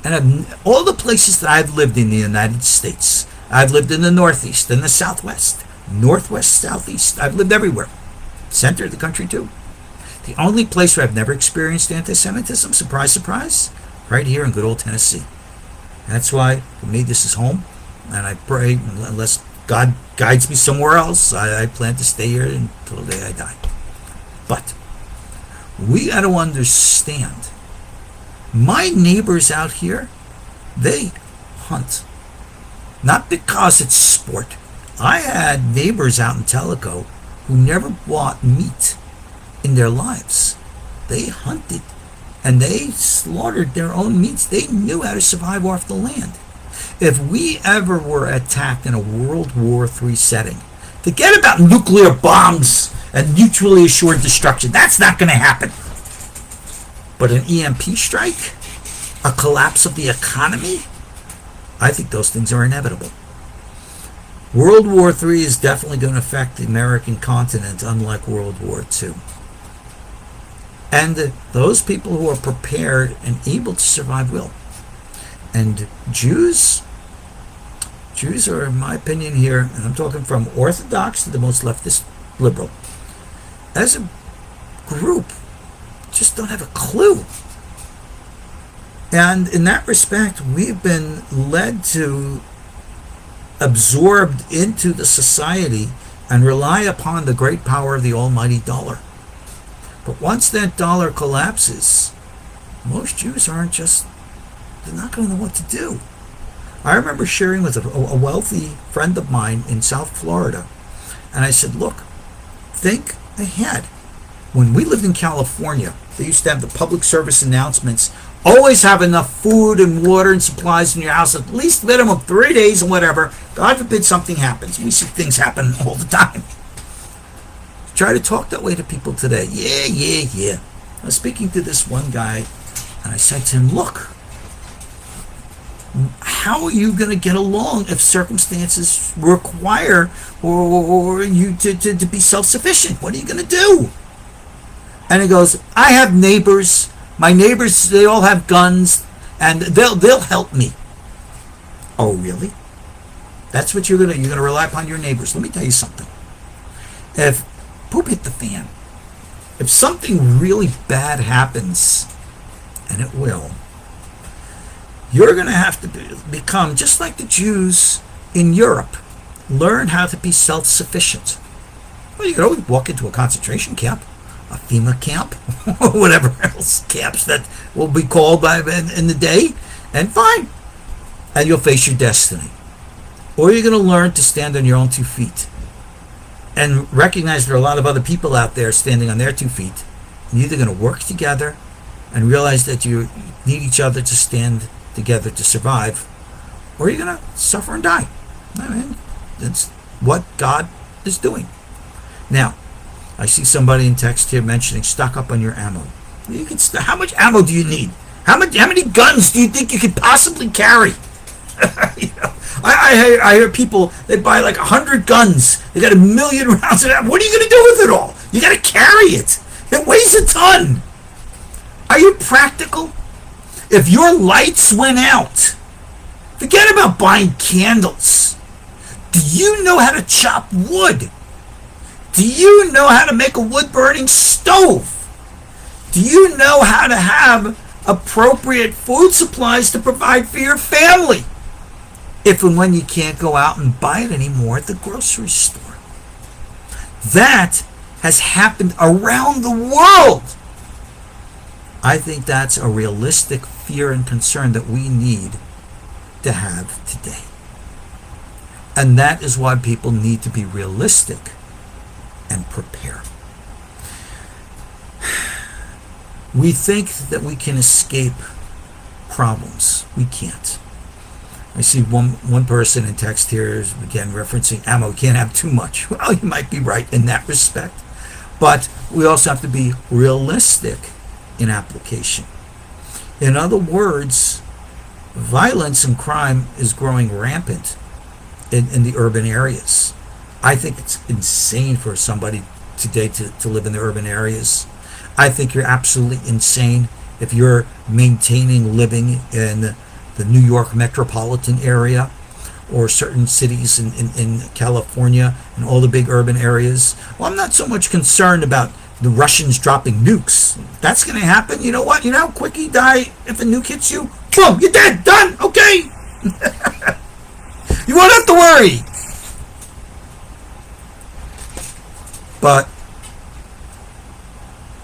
And all the places that I've lived in the United States, I've lived in the Northeast, in the Southwest, Northwest, Southeast. I've lived everywhere. Center of the country, too. The only place where I've never experienced anti-Semitism, surprise, surprise, right here in good old Tennessee. That's why, for me, this is home. And I pray, unless God guides me somewhere else, I plan to stay here until the day I die. But we got to understand, my neighbors out here, they hunt. Not because it's sport. I had neighbors out in Tellico who never bought meat in their lives. They hunted, and they slaughtered their own meats. They knew how to survive off the land. If we ever were attacked in a World War III setting, forget about nuclear bombs and mutually assured destruction. That's not going to happen. But an EMP strike, a collapse of the economy, I think those things are inevitable. World War III is definitely going to affect the American continent, unlike World War II. And those people who are prepared and able to survive will. And Jews are, in my opinion here, and I'm talking from Orthodox to the most leftist liberal, as a group, just don't have a clue. And in that respect, we've been led to absorbed into the society and rely upon the great power of the almighty dollar. But once that dollar collapses, most Jews they're not going to know what to do. I remember sharing with a wealthy friend of mine in South Florida, and I said, look, think ahead. When we lived in California, they used to have the public service announcements, always have enough food and water and supplies in your house, at least minimum 3 days and whatever. God forbid something happens. We see things happen all the time. Try to talk that way to people today. Yeah. I was speaking to this one guy, and I said to him, look, how are you going to get along if circumstances require or you to be self-sufficient? What are you going to do? And he goes, I have neighbors. My neighbors, they all have guns, and they'll help me. Oh, really? That's what you're gonna rely upon your neighbors. Let me tell you something. If poop hit the fan, if something really bad happens, and it will, you're going to have to become, just like the Jews in Europe, learn how to be self-sufficient. Well, you can always walk into a concentration camp, a FEMA camp, or whatever else camps that will be called by in the day, and fine. And you'll face your destiny. Or you're going to learn to stand on your own 2 feet and recognize there are a lot of other people out there standing on their 2 feet. You're either going to work together and realize that you need each other to stand together to survive, or you're going to suffer and die. I mean, that's what God is doing. Now, I see somebody in text here mentioning stock up on your ammo. You can how much ammo do you need? How many guns do you think you could possibly carry? I hear people, they buy like 100 guns. They got 1 million rounds of ammo. What are you going to do with it all? You got to carry it. It weighs a ton. Are you practical? If your lights went out, forget about buying candles. Do you know how to chop wood? Do you know how to make a wood-burning stove? Do you know how to have appropriate food supplies to provide for your family? If and when you can't go out and buy it anymore at the grocery store. That has happened around the world. I think that's a realistic fear and concern that we need to have today. And that is why people need to be realistic and prepare. We think that we can escape problems. We can't. I see one person in text here is again referencing ammo. You can't have too much. Well, you might be right in that respect. But we also have to be realistic in application. In other words, violence and crime is growing rampant in the urban areas. I think it's insane for somebody today to live in the urban areas. I think you're absolutely insane if you're maintaining living in the New York metropolitan area or certain cities in California and all the big urban areas. Well, I'm not so much concerned about the Russians dropping nukes. If that's going to happen, you know what? You know how quick you die if a nuke hits you? Boom, you're dead, done, okay? You won't have to worry. But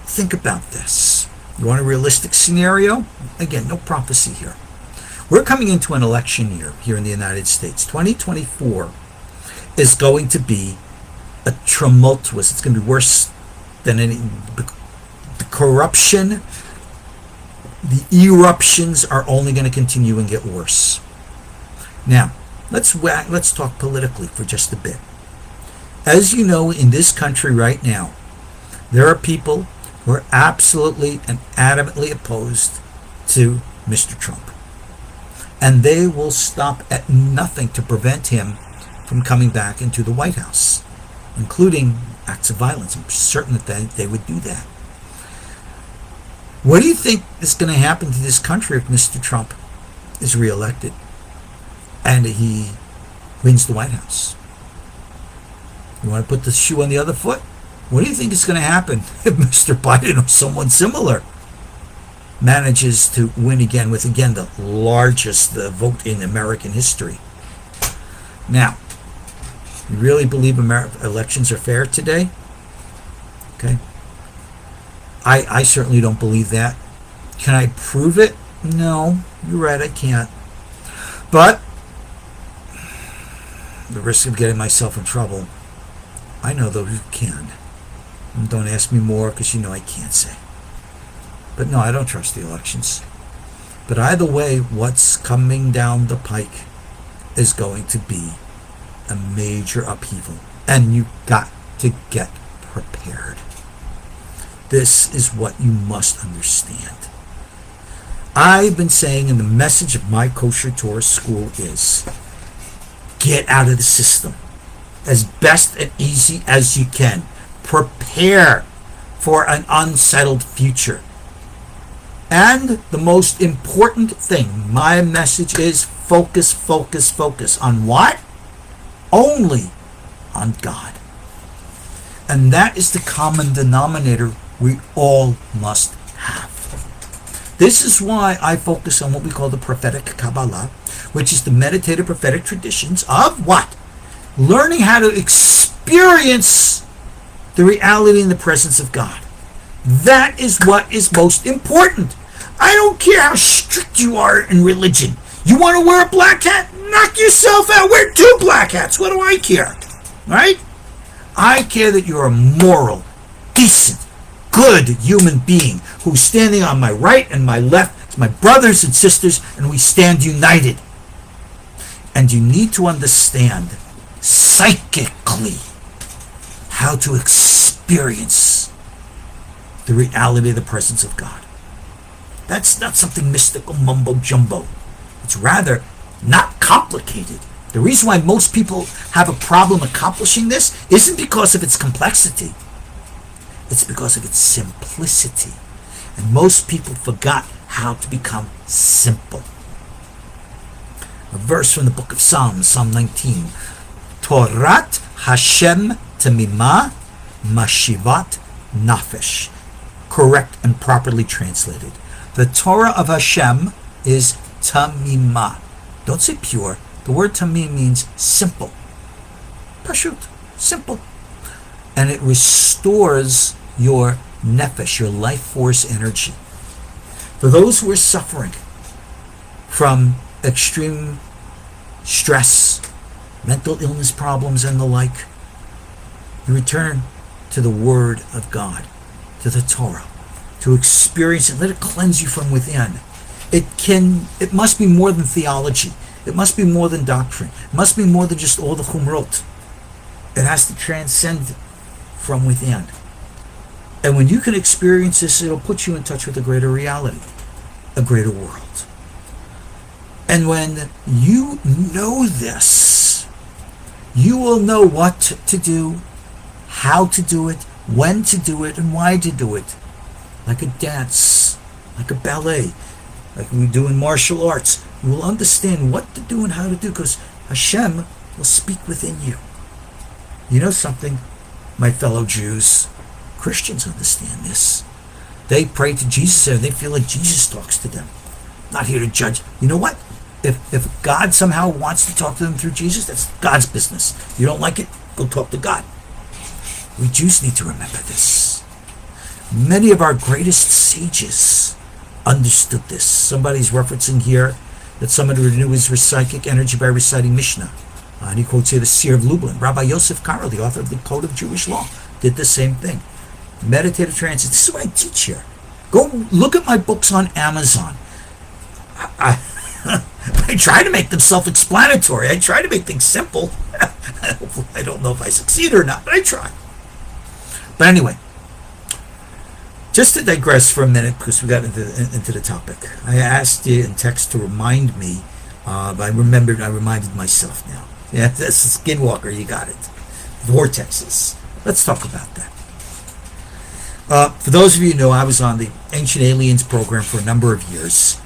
think about this. You want a realistic scenario? Again, no prophecy here. We're coming into an election year here in the United States. 2024 is going to be a tumultuous. It's going to be worse than any. The corruption, the eruptions are only going to continue and get worse. Now, let's talk politically for just a bit. As you know, in this country right now, there are people who are absolutely and adamantly opposed to Mr. Trump. And they will stop at nothing to prevent him from coming back into the White House, including acts of violence. I'm certain that they would do that. What do you think is going to happen to this country if Mr. Trump is reelected and he wins the White House? You want to put the shoe on the other foot? What do you think is going to happen if Mr. Biden or someone similar manages to win again with, again, the largest vote in American history? Now, you really believe elections are fair today? Okay. I certainly don't believe that. Can I prove it? No, you're right, I can't. But the risk of getting myself in trouble, I know those who can. And don't ask me more, because you know I can't say. But no, I don't trust the elections. But either way, what's coming down the pike is going to be a major upheaval. And you've got to get prepared. This is what you must understand. I've been saying, and the message of my KosherTorah school is, get out of the system as best and easy as you can. Prepare for an unsettled future. And the most important thing, my message is focus, focus, focus. On what? Only on God. And that is the common denominator we all must have. This is why I focus on what we call the prophetic Kabbalah, which is the meditative prophetic traditions of what? Learning how to experience the reality and the presence of God. That is what is most important. I don't care how strict you are in religion. You want to wear a black hat? Knock yourself out. Wear 2 black hats. What do I care? Right? I care that you're a moral, decent, good human being who's standing on my right and my left. It's my brothers and sisters, and we stand united. And you need to understand psychically how to experience the reality of the presence of God. That's not something mystical mumbo jumbo. It's rather not complicated. The reason why most people have a problem accomplishing this isn't because of its complexity. It's because of its simplicity. And most people forgot how to become simple. A verse from the book of Psalms, Psalm 19. Torat Hashem Tamimah Mashivat Nafesh. Correct and properly translated. The Torah of Hashem is Tamimah. Don't say pure. The word Tamim means simple. Pashut. Simple. And it restores your nefesh, your life force energy. For those who are suffering from extreme stress, mental illness problems, and the like, you return to the Word of God, to the Torah, to experience it. Let it cleanse you from within. It must be more than theology. It must be more than doctrine. It must be more than just all the chumrot. It has to transcend from within. And when you can experience this, it'll put you in touch with a greater reality, a greater world. And when you know this, you will know what to do, how to do it, when to do it, and why to do it. Like a dance, like a ballet, like we do in martial arts. You will understand what to do and how to do, because Hashem will speak within you. You know something, my fellow Jews? Christians understand this. They pray to Jesus and they feel like Jesus talks to them. Not here to judge. You know what? If God somehow wants to talk to them through Jesus, that's God's business. You don't like it? Go talk to God. We Jews need to remember this. Many of our greatest sages understood this. Somebody's referencing here that somebody renews his psychic energy by reciting Mishnah. And he quotes here the seer of Lublin. Rabbi Yosef Karo, the author of the Code of Jewish Law, did the same thing. Meditative transit. This is what I teach here. Go look at my books on Amazon. I try to make them self-explanatory. I try to make things simple. I don't know if I succeed or not, but I try. But anyway, just to digress for a minute, because we got into the topic. I asked you in text to remind me, but I reminded myself now. Yeah, that's the Skinwalker, you got it. Vortexes. Let's talk about that. For those of you who know, I was on the Ancient Aliens program for a number of years.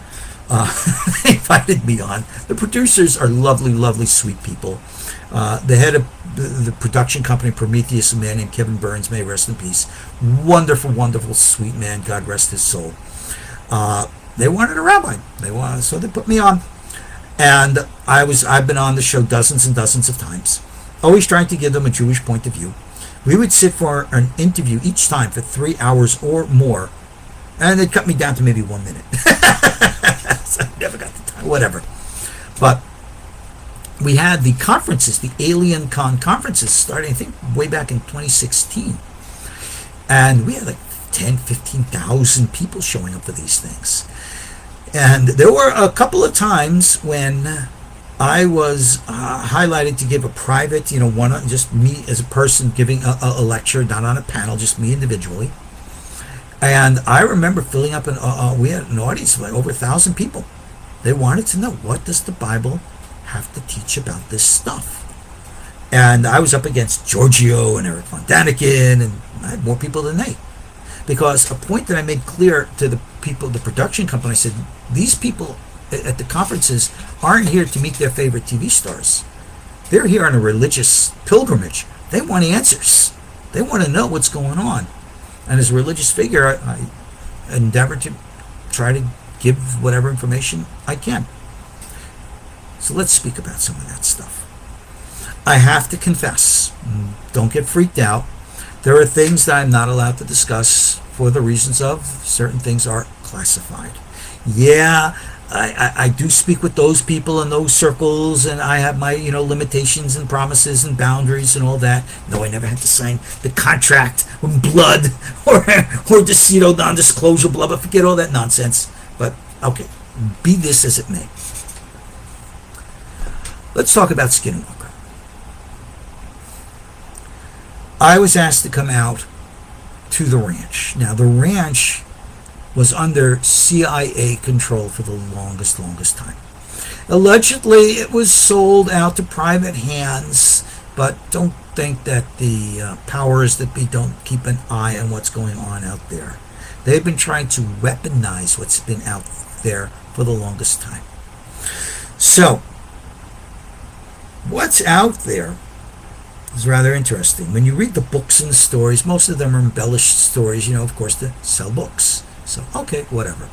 They invited me on. The producers are lovely, lovely, sweet people. The head of the production company, Prometheus, a man named Kevin Burns, may rest in peace. Wonderful, wonderful, sweet man. God rest his soul. They wanted a rabbi. So they put me on. And I've been on the show dozens and dozens of times, always trying to give them a Jewish point of view. We would sit for an interview each time for 3 hours or more, and they'd cut me down to maybe 1 minute. So I never got the time, whatever. But we had the conferences, the Alien Con conferences, starting, I think, way back in 2016. And we had like 10, 15,000 people showing up for these things. And there were a couple of times when I was highlighted to give a private, just me as a person giving a lecture, not on a panel, just me individually. And I remember filling up we had an audience of like over 1,000 people. They wanted to know, what does the Bible have to teach about this stuff? And I was up against Giorgio and Eric von Daniken, and I had more people than they. Because a point that I made clear to the people, the production company, I said, these people at the conferences aren't here to meet their favorite TV stars. They're here on a religious pilgrimage. They want answers. They want to know what's going on. And as a religious figure, I endeavor to try to give whatever information I can. So let's speak about some of that stuff. I have to confess, don't get freaked out. There are things that I'm not allowed to discuss for the reasons of certain things are classified. Yeah, I do speak with those people in those circles, and I have my limitations and promises and boundaries and all that. No, I never had to sign the contract with blood or this non-disclosure, blah, blah. Forget all that nonsense. But okay, be this as it may. Let's talk about Skinwalker. I was asked to come out to the ranch. Now, the ranch was under CIA control for the longest time. Allegedly, it was sold out to private hands, but don't think that the powers that be don't keep an eye on what's going on out there. They've been trying to weaponize what's been out there for the longest time. So, what's out there is rather interesting. When you read the books and the stories, most of them are embellished stories, of course, to sell books. So, okay, whatever.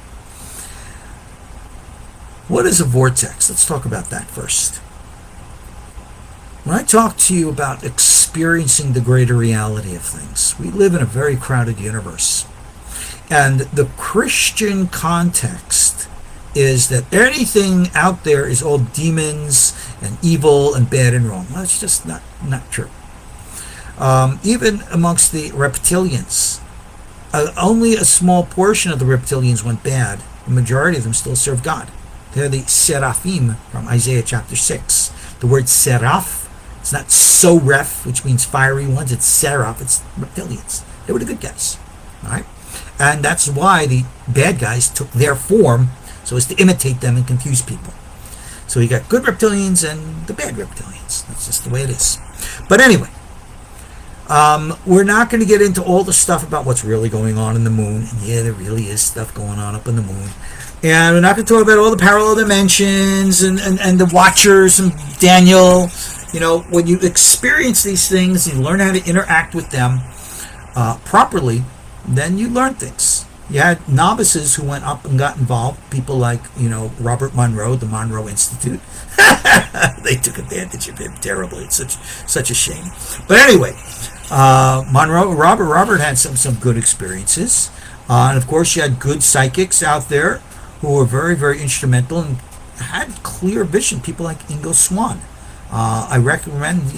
What is a vortex? Let's talk about that first. When I talk to you about experiencing the greater reality of things, we live in a very crowded universe. And the Christian context is that anything out there is all demons and evil and bad and wrong. Well, it's just not true. Even amongst the reptilians, only a small portion of the reptilians went bad. The majority of them still serve God. They're the seraphim from Isaiah chapter 6. The word seraph, it's not soref, which means fiery ones. It's seraph, it's reptilians. They were the good guys. All right? And that's why the bad guys took their form, so as to imitate them and confuse people. So you got good reptilians and the bad reptilians. That's just the way it is. But anyway, we're not going to get into all the stuff about what's really going on in the moon. And yeah, there really is stuff going on up in the moon. And we're not going to talk about all the parallel dimensions and the Watchers and Daniel. When you experience these things, you learn how to interact with them properly, then you learn things. You had novices who went up and got involved, people like, Robert Monroe, the Monroe Institute. They took advantage of him terribly. It's such a shame. But anyway, Robert had some good experiences. And of course, you had good psychics out there who were very, very instrumental and had clear vision. People like Ingo Swann. I recommend,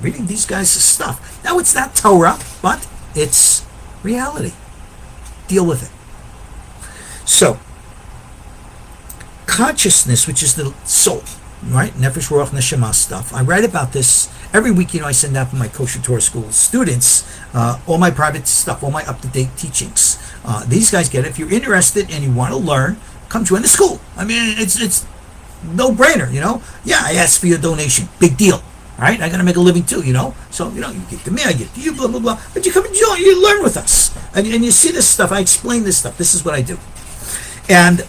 reading these guys' stuff. Now, it's not Torah, but it's reality. Deal with it. So, consciousness, which is the soul, right? Nefesh, Ruach, Neshama stuff. I write about this every week. I send out for my KosherTorah school students all my private stuff, all my up-to-date teachings. These guys get it. If you're interested and you want to learn, come join the school. I mean, it's no-brainer, Yeah, I asked for your donation. Big deal. All right? I got to make a living too, So, you get to me, I get to you, blah, blah, blah. But you come and you learn with us. And you see this stuff. I explain this stuff. This is what I do. And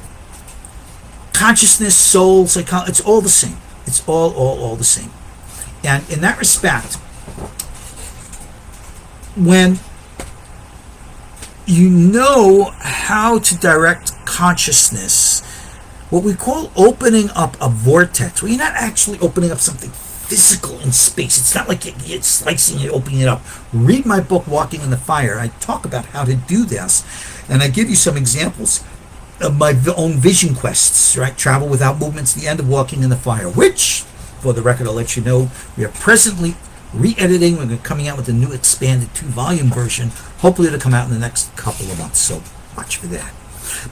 consciousness, soul, psychology, it's all the same. It's all the same. And in that respect, when you know how to direct consciousness, what we call opening up a vortex, where you're not actually opening up something physical in space. It's not like you're slicing it, opening it up. Read my book, Walking in the Fire. I talk about how to do this, and I give you some examples of my own vision quests, right? Travel without movements, the end of Walking in the Fire, which, for the record, I'll let you know, we are presently re-editing. We're coming out with a new expanded 2-volume version. Hopefully it'll come out in the next couple of months, so watch for that.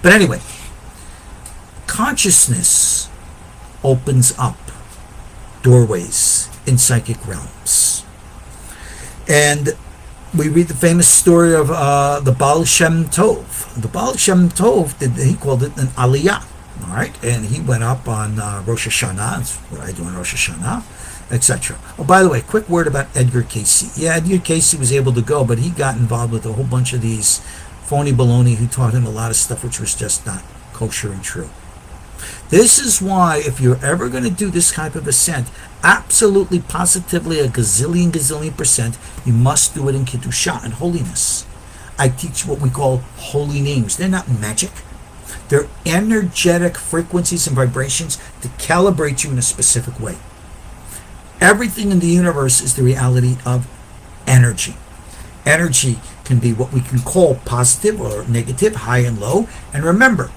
But anyway, consciousness opens up doorways in psychic realms. And we read the famous story of the Baal Shem Tov. The Baal Shem Tov, he called it an aliyah, all right? And he went up on Rosh HaShana, that's what I do on Rosh HaShana, etc. Oh, by the way, quick word about Edgar Cayce. Yeah, Edgar Cayce was able to go, but he got involved with a whole bunch of these phony baloney who taught him a lot of stuff which was just not kosher and true. This is why, if you're ever going to do this type of ascent, absolutely, positively, a gazillion percent, you must do it in Kedusha and holiness. I teach what we call holy names. They're not magic. They're energetic frequencies and vibrations to calibrate you in a specific way. Everything in the universe is the reality of energy. Energy can be what we can call positive or negative, high and low. And remember,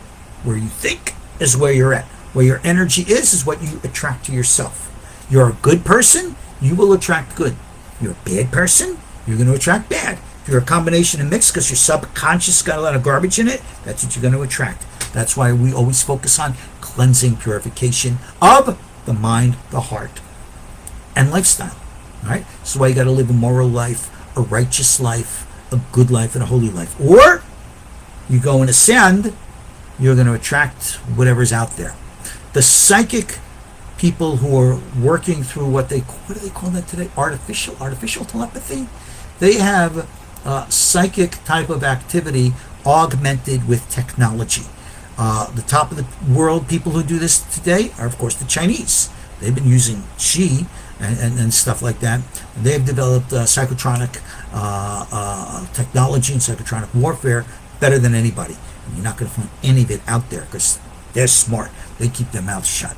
where you think is where you're at. Where your energy is what you attract to yourself. You're a good person, you will attract good. You're a bad person, you're going to attract bad. If you're a combination and mix because your subconscious got a lot of garbage in it, that's what you're going to attract. That's why we always focus on cleansing, purification of the mind, the heart, and lifestyle. All right? That's why you got to live a moral life, a righteous life, a good life, and a holy life. Or you go and ascend, you're going to attract whatever's out there. The psychic people who are working through what do they call that today? Artificial telepathy. They have psychic type of activity augmented with technology. The top of the world people who do this today are, of course, the Chinese. They've been using Qi and stuff like that. They've developed psychotronic technology and psychotronic warfare better than anybody. And you're not going to find any of it out there because they're smart. They keep their mouths shut.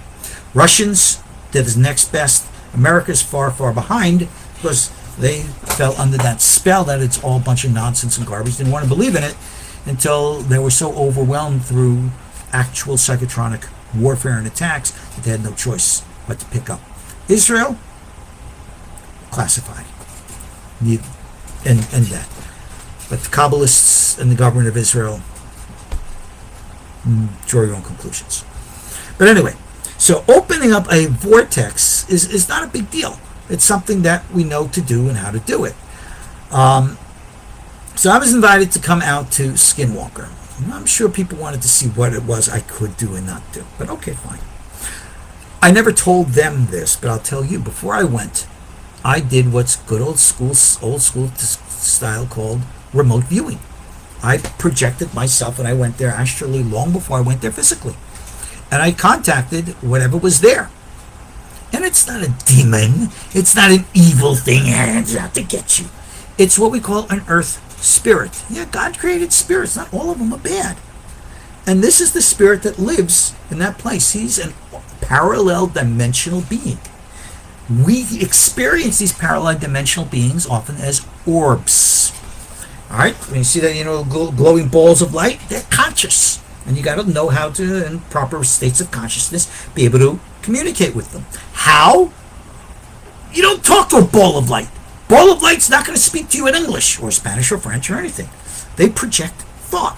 Russians did the next best. America's far behind because they fell under that spell that it's all a bunch of nonsense and garbage. Didn't want to believe in it until they were so overwhelmed through actual psychotronic warfare and attacks that they had no choice but to pick up. Israel, classified. And that. But the Kabbalists and the government of Israel, draw your own conclusions. But anyway, so opening up a vortex is not a big deal. It's something that we know to do and how to do it. So I was invited to come out to Skinwalker. I'm sure people wanted to see what it was I could do and not do. But okay, fine. I never told them this, but I'll tell you, before I went, I did what's good old school style called remote viewing. I projected myself when I went there astrally long before I went there physically. And I contacted whatever was there. And it's not a demon. It's not an evil thing it's out to get you. It's what we call an earth spirit. Yeah, God created spirits. Not all of them are bad. And this is the spirit that lives in that place. He's a parallel dimensional being. We experience these parallel dimensional beings often as orbs. All right? When you see that, glowing balls of light, they're conscious. And you got to know how to, in proper states of consciousness, be able to communicate with them. How? You don't talk to a ball of light. Ball of light's not going to speak to you in English or Spanish or French or anything. They project thought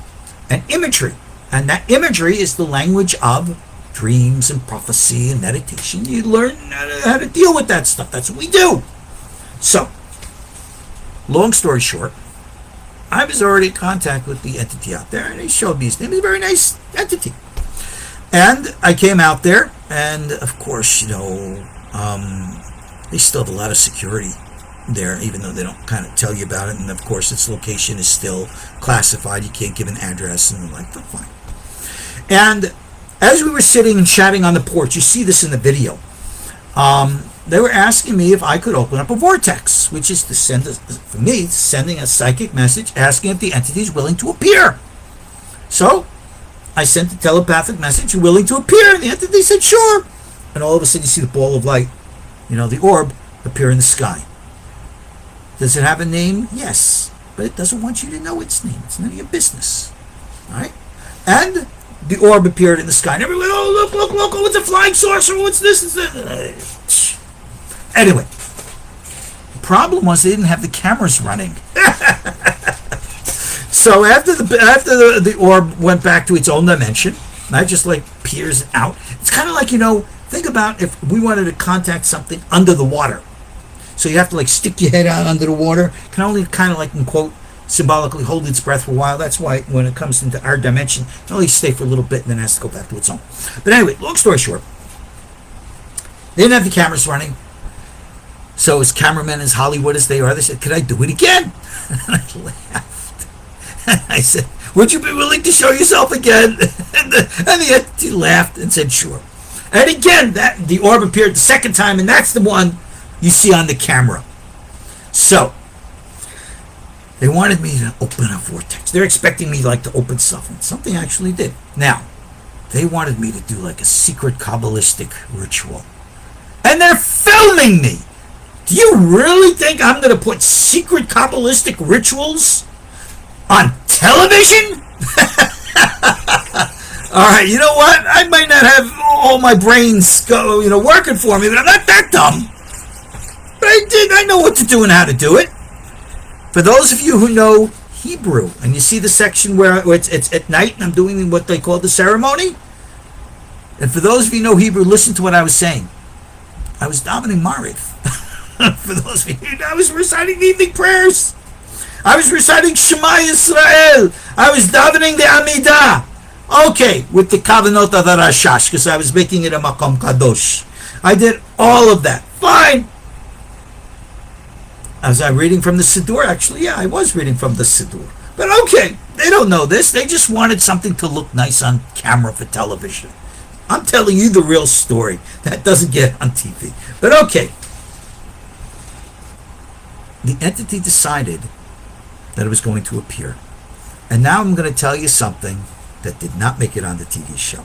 and imagery. And that imagery is the language of dreams and prophecy and meditation. You learn how to deal with that stuff. That's what we do. So, long story short, I was already in contact with the entity out there, and he showed me his name. He's a very nice entity. And I came out there, and of course, They still have a lot of security there, even though they don't kind of tell you about it. And of course, its location is still classified. You can't give an address, and they're like, "Oh, fine." And as we were sitting and chatting on the porch, you see this in the video. They were asking me if I could open up a vortex, which is to for me, sending a psychic message asking if the entity is willing to appear. So I sent a telepathic message, "You're willing to appear?" And the entity said, "Sure." And all of a sudden, you see the ball of light, the orb, appear in the sky. Does it have a name? Yes. But it doesn't want you to know its name. It's none of your business. All right? And the orb appeared in the sky. And everyone, "Oh, look, oh, it's a flying saucer. What's this?" Anyway, the problem was they didn't have the cameras running. So after the orb went back to its own dimension, that just like peers out. It's kind of like, think about if we wanted to contact something under the water. So you have to like stick your head out under the water. It can only kind of like, in quote, symbolically hold its breath for a while. That's why when it comes into our dimension, it can only stay for a little bit and then has to go back to its own. But anyway, long story short, they didn't have the cameras running. So as cameramen, as Hollywood as they are, they said, "Could I do it again?" And I laughed. And I said, "Would you be willing to show yourself again?" And the entity laughed and said, "Sure." And again, the orb appeared the second time, and that's the one you see on the camera. So they wanted me to open a vortex. They're expecting me to open something I actually did. Now, they wanted me to do like a secret Kabbalistic ritual. And they're filming me. Do you really think I'm going to put secret Kabbalistic rituals on television? All right, you know what? I might not have all my brains working for me, but I'm not that dumb. But I know what to do and how to do it. For those of you who know Hebrew, and you see the section where it's at night and I'm doing what they call the ceremony, and for those of you who know Hebrew, listen to what I was saying. I was davening Mariv. For those of you, I was reciting the evening prayers. I was reciting Shema Yisrael. I was davening the Amidah. Okay, with the Kavanot of the Rashash, because I was making it a Makom Kadosh. I did all of that. Fine. Was I reading from the Siddur? Actually, yeah, I was reading from the Siddur. But okay, they don't know this. They just wanted something to look nice on camera for television. I'm telling you the real story. That doesn't get on TV. But okay. The entity decided that it was going to appear. And now I'm going to tell you something that did not make it on the TV show.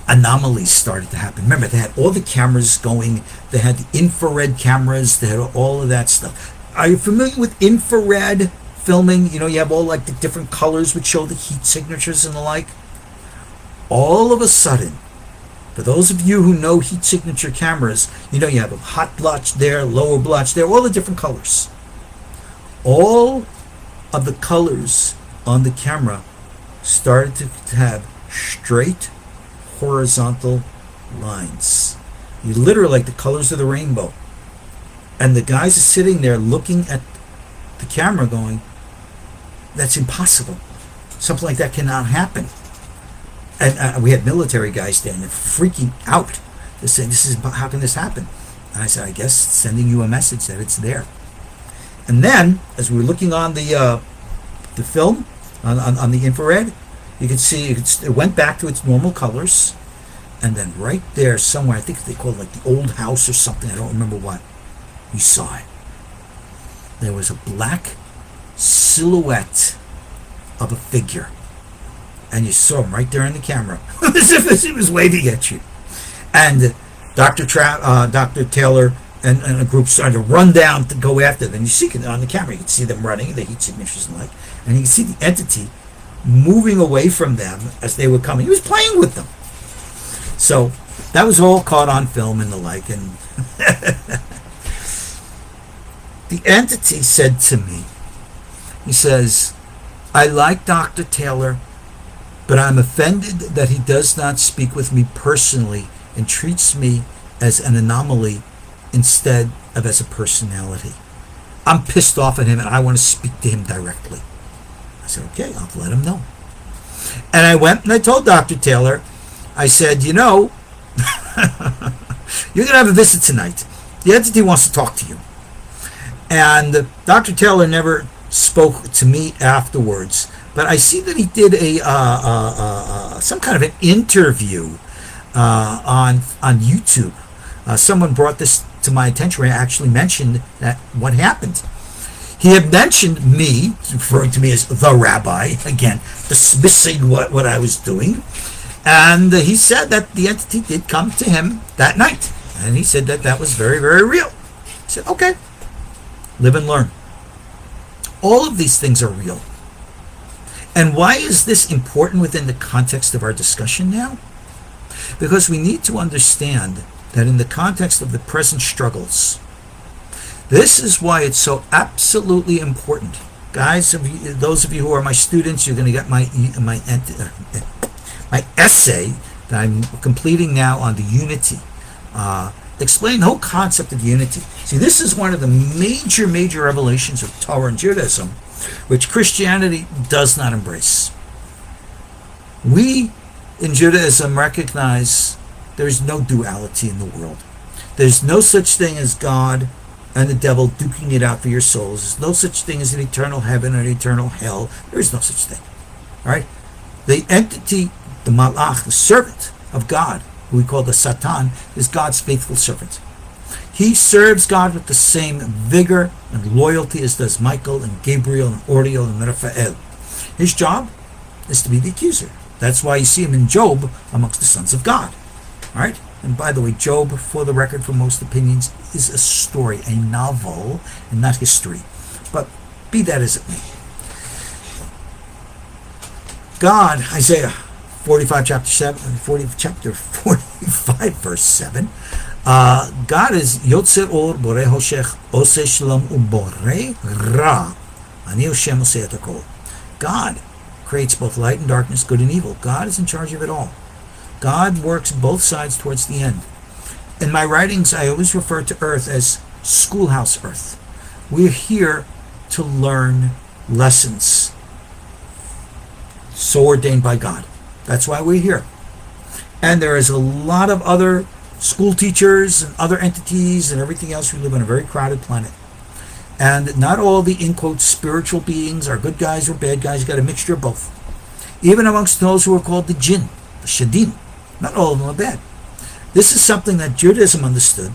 Anomalies started to happen. Remember, they had all the cameras going. They had the infrared cameras. They had all of that stuff. Are you familiar with infrared filming? You have all like the different colors which show the heat signatures and the like. All of a sudden, for those of you who know heat signature cameras, you have a hot blotch there, lower blotch there, all the different colors. All of the colors on the camera started to have straight horizontal lines. You literally like the colors of the rainbow. And the guys are sitting there looking at the camera going, "That's impossible. Something like that cannot happen." And we had military guys standing freaking out. They're saying, "How can this happen?" And I said, "I guess sending you a message that it's there." And then, as we were looking on the film, on the infrared, you could see it went back to its normal colors. And then right there somewhere, I think they call it like the old house or something, I don't remember what, you saw it. There was a black silhouette of a figure. And you saw him right there in the camera, as if he was waving at you. And Dr. Taylor and a group started to run down to go after them. You see it on the camera. You can see them running, the heat signatures and like. And you can see the entity moving away from them as they were coming. He was playing with them. So that was all caught on film and the like. And the entity said to me, he says, "I like Dr. Taylor, but I'm offended that he does not speak with me personally and treats me as an anomaly instead of as a personality. I'm pissed off at him and I want to speak to him directly." I said, "Okay, I'll let him know." And I went and I told Dr. Taylor, I said, you're going to have a visit tonight. The entity wants to talk to you. And Dr. Taylor never spoke to me afterwards, but I see that he did some kind of an interview on YouTube. Someone brought this to my attention where I actually mentioned that what happened. He had mentioned me, referring to me as the rabbi, again, dismissing what I was doing. And he said that the entity did come to him that night. And he said that that was very, very real. I said, okay, live and learn. All of these things are real. And why is this important within the context of our discussion now? Because we need to understand that in the context of the present struggles, this is why it's so absolutely important. Guys, those of you who are my students, you're going to get my essay that I'm completing now on the unity. Explain the whole concept of unity. See, this is one of the major revelations of Torah and Judaism, which Christianity does not embrace. We in Judaism recognize there is no duality in the world. There's no such thing as God and the devil duking it out for your souls. There's no such thing as an eternal heaven or an eternal hell. There is no such thing. All right? The entity, the malach, the servant of God, who we call the Satan, is God's faithful servant. He serves God with the same vigor and loyalty as does Michael and Gabriel and Ariel and Raphael. His job is to be the accuser. That's why you see him in Job amongst the sons of God. All right? And by the way, Job, for the record, for most opinions, is a story, a novel, and not history. But be that as it may. God, Isaiah 45, chapter 45, verse 7, God is Yotze Or, Borei Hoshech, Ose Shalom, Uborei Ra. Ani Hashem Oseh et Hakol. God creates both light and darkness, good and evil. God is in charge of it all. God works both sides towards the end. In my writings, I always refer to Earth as schoolhouse Earth. We're here to learn lessons so ordained by God. That's why we're here. And there is a lot of other school teachers and other entities and everything else. We live on a very crowded planet. And not all the, in quotes, spiritual beings are good guys or bad guys. You've got a mixture of both. Even amongst those who are called the jinn, the shadim, not all of them are bad. This is something that Judaism understood,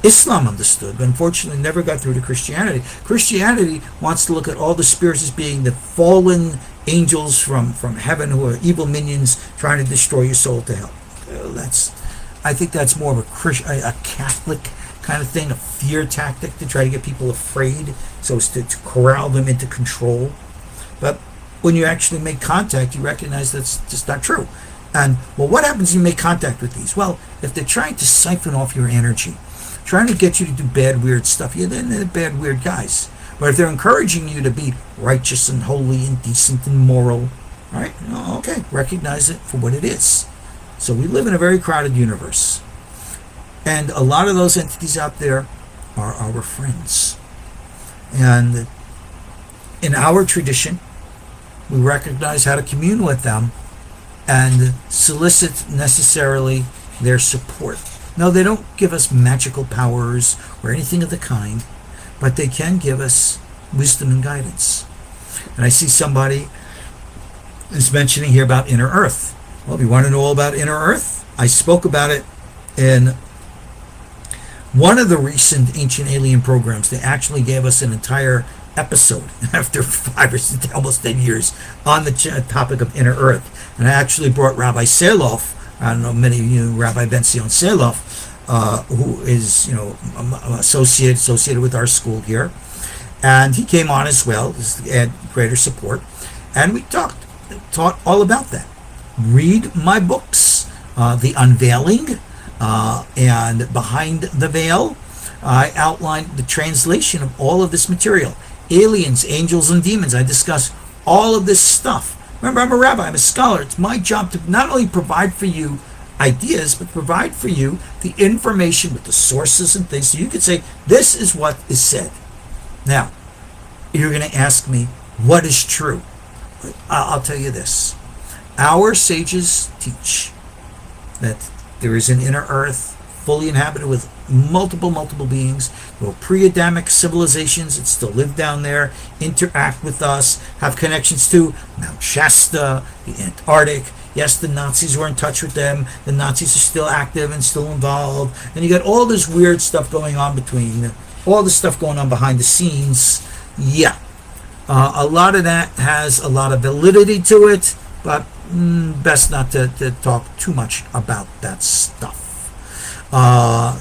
Islam understood, but unfortunately never got through to Christianity. Christianity wants to look at all the spirits as being the fallen angels from heaven who are evil minions trying to destroy your soul to hell. I think that's more of a Catholic kind of thing, a fear tactic to try to get people afraid so as to corral them into control. But when you actually make contact, you recognize that's just not true. And, well, what happens when you make contact with these? Well, if they're trying to siphon off your energy, trying to get you to do bad, weird stuff, yeah, they're bad, weird guys. But if they're encouraging you to be righteous and holy and decent and moral, all right, okay, recognize it for what it is. So we live in a very crowded universe. And a lot of those entities out there are our friends. And in our tradition, we recognize how to commune with them and solicit necessarily their support. No, they don't give us magical powers or anything of the kind, but they can give us wisdom and guidance. And I see somebody is mentioning here about inner earth. Well, if you want to know all about inner earth, I spoke about it in one of the recent Ancient Alien programs. They actually gave us an entire episode after 5 or 6, almost 10 years on the topic of inner earth. And I actually brought Rabbi Seloff. I don't know, many of you, Rabbi Ben-Zion Seloff, who is, associated with our school here. And he came on as well, to add greater support. And we taught all about that. Read my books, The Unveiling and Behind the Veil. I outlined the translation of all of this material. Aliens, angels, and demons. I discuss all of this stuff. Remember, I'm a rabbi, I'm a scholar. It's my job to not only provide for you ideas, but provide for you the information with the sources and things so you could say, this is what is said. Now, you're going to ask me, what is true? I'll tell you this. Our sages teach that there is an inner earth fully inhabited with multiple beings. There were pre-Adamic civilizations that still live down there, interact with us, have connections to Mount Shasta, the Antarctic. Yes, the Nazis were in touch with them. The Nazis are still active and still involved. And you got all this weird stuff going on all this stuff going on behind the scenes. Yeah. A lot of that has a lot of validity to it, but best not to talk too much about that stuff.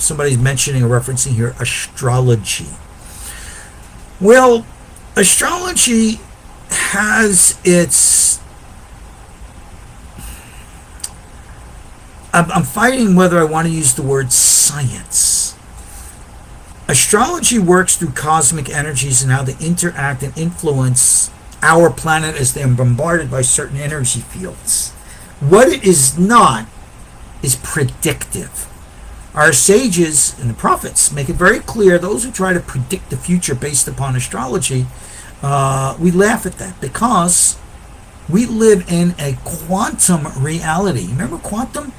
Somebody's mentioning or referencing here astrology. Well, astrology has its... I'm fighting whether I want to use the word science. Astrology works through cosmic energies and how they interact and influence our planet as they're bombarded by certain energy fields. What it is not is predictive. Our sages and the prophets make it very clear, those who try to predict the future based upon astrology, we laugh at that because we live in a quantum reality. Remember quantum?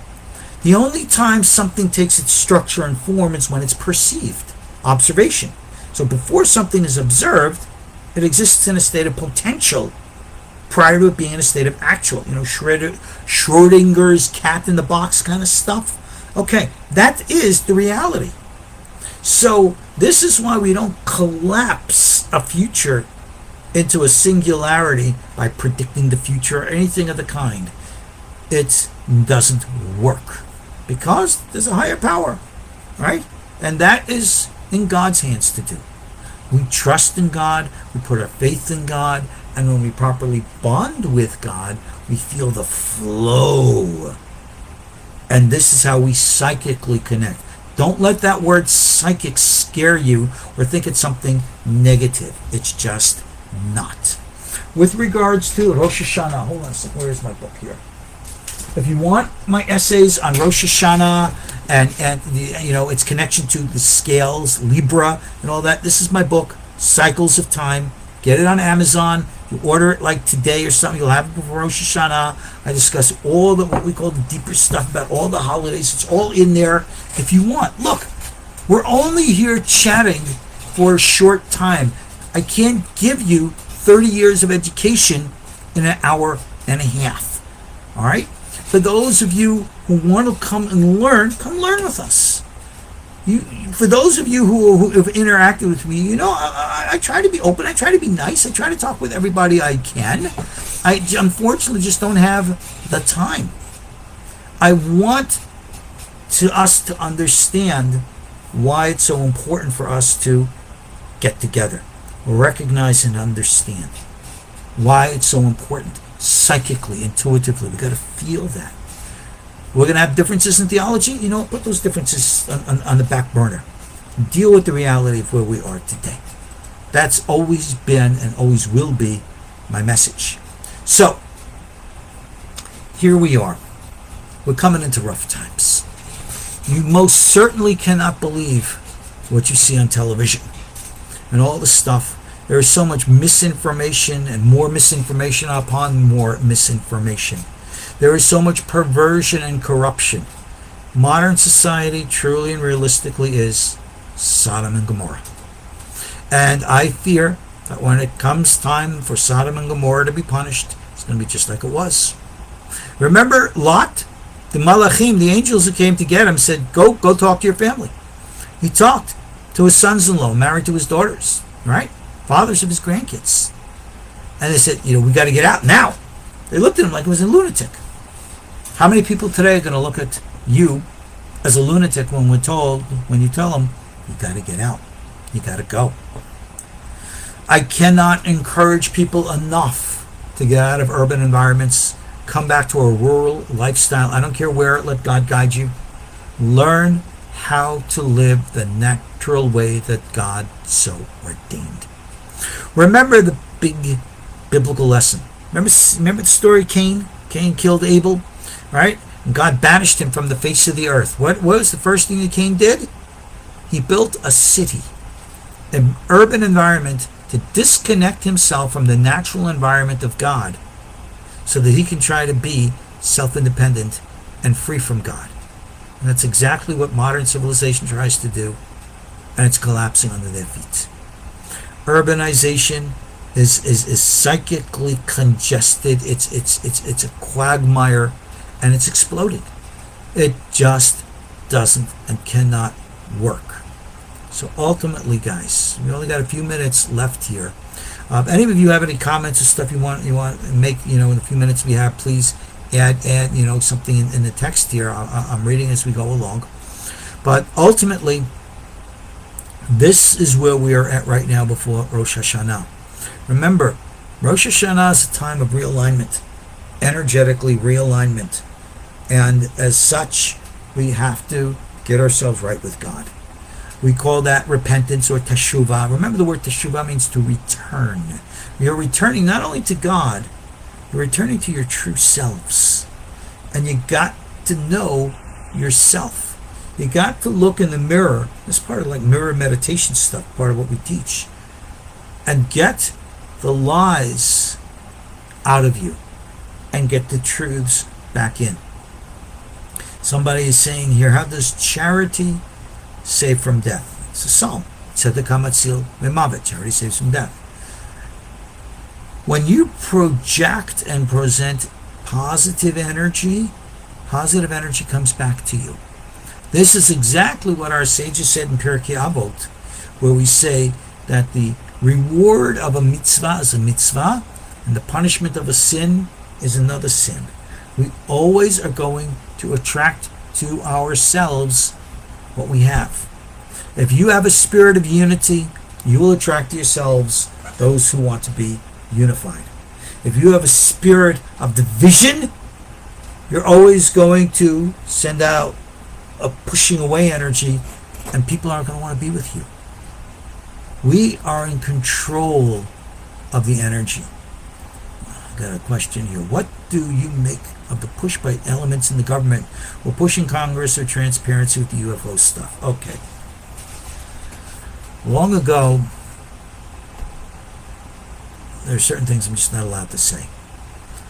The only time something takes its structure and form is when it's perceived. Observation. So before something is observed, it exists in a state of potential prior to it being in a state of actual. Schrodinger's cat in the box kind of stuff. Okay, that is the reality. So this is why we don't collapse a future into a singularity by predicting the future or anything of the kind. It doesn't work because there's a higher power, right? And that is in God's hands to do. We trust in God, we put our faith in God, and when we properly bond with God, we feel the flow. And this is how we psychically connect. Don't let that word psychic scare you or think it's something negative. It's just not. With regards to Rosh HaShana, hold on a second, where is my book here? If you want my essays on Rosh HaShana and its connection to the scales, Libra, and all that, this is my book, Cycles of Time. Get it on Amazon. You order it like today or something, you'll have it before Rosh Hashanah. I discuss all what we call the deeper stuff about all the holidays. It's all in there if you want. Look, we're only here chatting for a short time. I can't give you 30 years of education in an hour and a half. All right? For those of you who want to come learn with us. For those of you who have interacted with me, I try to be open. I try to be nice. I try to talk with everybody I can. I unfortunately just don't have the time. I want us to understand why it's so important for us to get together, recognize and understand why it's so important. Psychically, intuitively, we got to feel that. We're going to have differences in theology. Put those differences on the back burner. Deal with the reality of where we are today. That's always been and always will be my message. So, here we are. We're coming into rough times. You most certainly cannot believe what you see on television and all the stuff. There is so much misinformation and more misinformation upon more misinformation. There is so much perversion and corruption. Modern society truly and realistically is Sodom and Gomorrah. And I fear that when it comes time for Sodom and Gomorrah to be punished, it's going to be just like it was. Remember Lot? The Malachim, the angels who came to get him, said, go talk to your family. He talked to his sons-in-law, married to his daughters, right? Fathers of his grandkids. And they said, we got to get out now. They looked at him like he was a lunatic. How many people today are going to look at you as a lunatic when you tell them, you got to get out. You got to go. I cannot encourage people enough to get out of urban environments, come back to a rural lifestyle. I don't care where, let God guide you. Learn how to live the natural way that God so ordained. Remember the big biblical lesson. Remember the story of Cain? Cain killed Abel, right? And God banished him from the face of the earth. What was the first thing that Cain did? He built a city, an urban environment, to disconnect himself from the natural environment of God so that he can try to be self-independent and free from God. And that's exactly what modern civilization tries to do, and it's collapsing under their feet. Urbanization is psychically congested. It's a quagmire, and it's exploded. It just doesn't and cannot work. So ultimately, guys, we only got a few minutes left here. If any of you have any comments or stuff you want to make, in the few minutes we have, please add something in the text here. I'm reading as we go along. But ultimately, this is where we are at right now before Rosh HaShana. Remember, Rosh Hashanah is a time of realignment, energetically realignment. And as such, we have to get ourselves right with God. We call that repentance or teshuvah. Remember, the word teshuvah means to return. You're returning not only to God, you're returning to your true selves. And you got to know yourself. You got to look in the mirror. This is part of like mirror meditation stuff, part of what we teach. And get the lies out of you and get the truths back in. Somebody is saying here, how does charity save from death? It's a psalm. Tzadok hamatzil me'mavet. Charity saves from death. When you project and present positive energy comes back to you. This is exactly what our sages said in Pirkei Avot, where we say that the reward of a mitzvah is a mitzvah, and the punishment of a sin is another sin. We always are going to attract to ourselves what we have. If you have a spirit of unity, you will attract to yourselves those who want to be unified. If you have a spirit of division, you're always going to send out a pushing away energy, and people aren't going to want to be with you. We are in control of the energy. I got a question here. What do you make of the push by elements in the government who are pushing Congress or transparency with the UFO stuff? Okay. Long ago, there are certain things I'm just not allowed to say.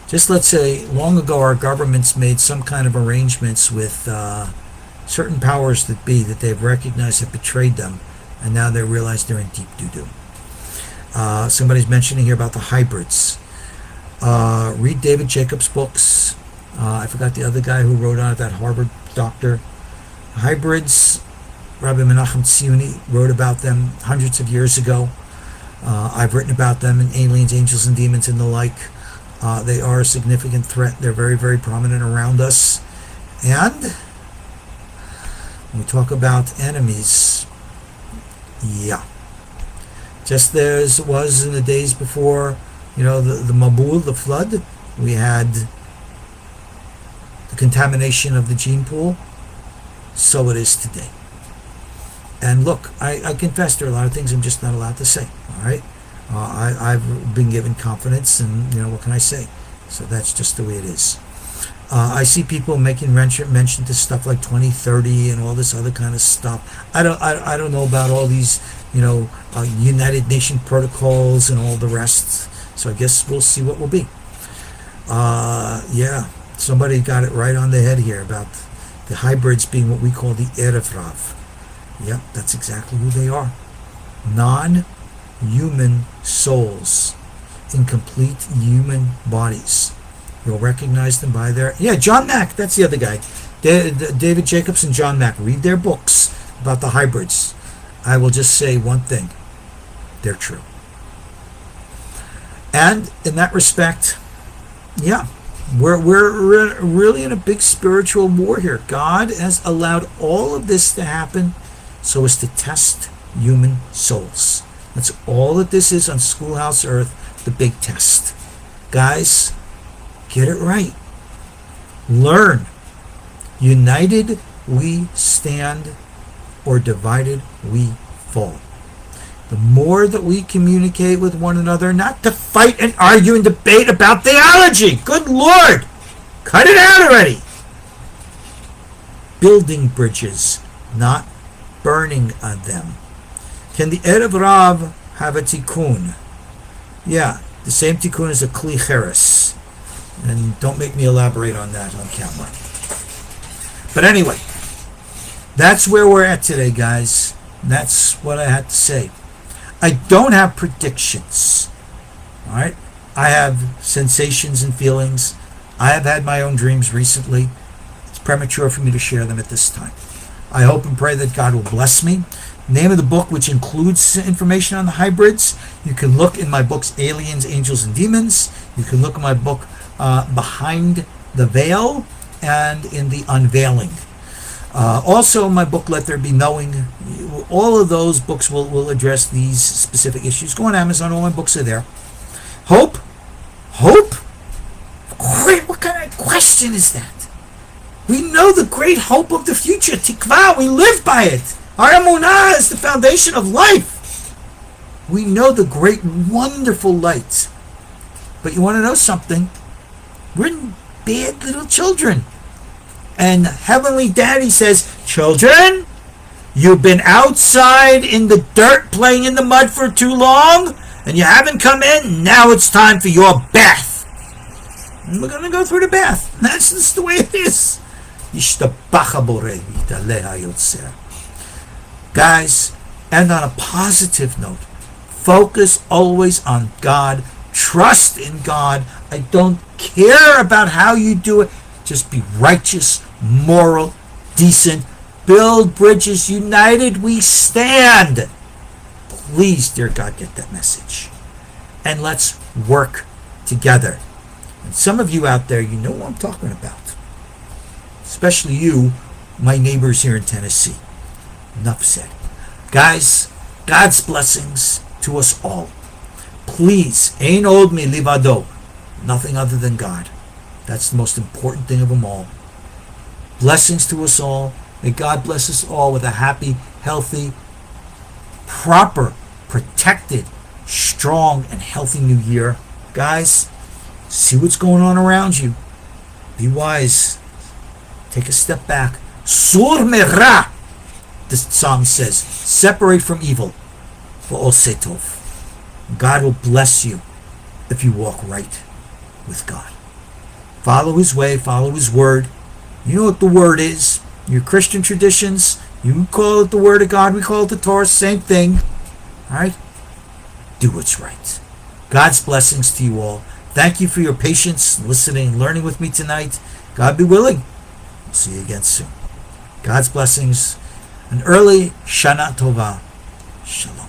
Just let's say, long ago our governments made some kind of arrangements with certain powers that be that they've recognized have betrayed them, and now they realize they're in deep doo-doo. Somebody's mentioning here about the hybrids. Read David Jacobs' books. I forgot the other guy who wrote on it, that Harvard doctor. Hybrids, Rabbi Menachem Tzioni wrote about them hundreds of years ago. I've written about them in Aliens, Angels, and Demons and the like. They are a significant threat. They're very, very prominent around us. And when we talk about enemies, yeah. Just as it was in the days before, the Mabul, the flood, we had the contamination of the gene pool. So it is today. And look, I confess there are a lot of things I'm just not allowed to say. All right, I've been given confidence, and what can I say? So that's just the way it is. I see people making mention to stuff like 2030 and all this other kind of stuff. I don't know about all these United Nations protocols and all the rest. So I guess we'll see what will be. Yeah, somebody got it right on the head here about the hybrids being what we call the Erev Rav. Yep, that's exactly who they are. Non-human souls in complete human bodies. You'll recognize them by their... Yeah, John Mack, that's the other guy. David Jacobs and John Mack. Read their books about the hybrids. I will just say one thing. They're true. And in that respect, yeah, we're really in a big spiritual war here. God has allowed all of this to happen so as to test human souls. That's all that this is on Schoolhouse Earth, the big test. Guys, get it right. Learn. United we stand, or divided we fall. The more that we communicate with one another, not to fight and argue and debate about theology. Good Lord! Cut it out already! Building bridges, not burning on them. Can the Erev Rav have a tikkun? Yeah, the same tikkun as a kli cheres. And don't make me elaborate on that on camera. But anyway, That's where we're at today, guys. That's what I had to say. I don't have predictions. All right? I have sensations and feelings. I have had my own dreams recently. It's premature for me to share them at this time. I hope and pray that God will bless me. Name of the book, which includes information on the hybrids, you can look in my books, Aliens, Angels, and Demons. You can look in my book, Behind the Veil, and in The Unveiling. Also, my book, Let There Be Knowing. All of those books will address these specific issues. Go on Amazon, all my books are there. Hope? Great, what kind of question is that? We know the great hope of the future, tikva, we live by it. Our emunah is the foundation of life. We know the great, wonderful light. But you want to know something? We're bad little children. And Heavenly Daddy says, children, you've been outside in the dirt playing in the mud for too long, and you haven't come in. Now it's time for your bath. And we're going to go through the bath. That's just the way it is. Guys, and on a positive note, focus always on God. Trust in God. I don't care about how you do it. Just be righteous, moral, decent. Build bridges. United we stand. Please, dear God, get that message. And let's work together. And some of you out there, you know what I'm talking about. Especially you, my neighbors here in Tennessee. Enough said. Guys, God's blessings to us all. Please, ein od milivado. Nothing other than God. That's the most important thing of them all. Blessings to us all. May God bless us all with a happy, healthy, proper, protected, strong, and healthy new year. Guys, see what's going on around you. Be wise. Take a step back. Sur merah, the psalm says. Separate from evil. V'oseh tov. God will bless you if you walk right with God. Follow His way, follow His word. You know what the word is. Your Christian traditions, you call it the word of God, we call it the Torah, same thing. Alright? Do what's right. God's blessings to you all. Thank you for your patience, listening, and learning with me tonight. God be willing. We'll see you again soon. God's blessings. An early Shana Tova. Shalom.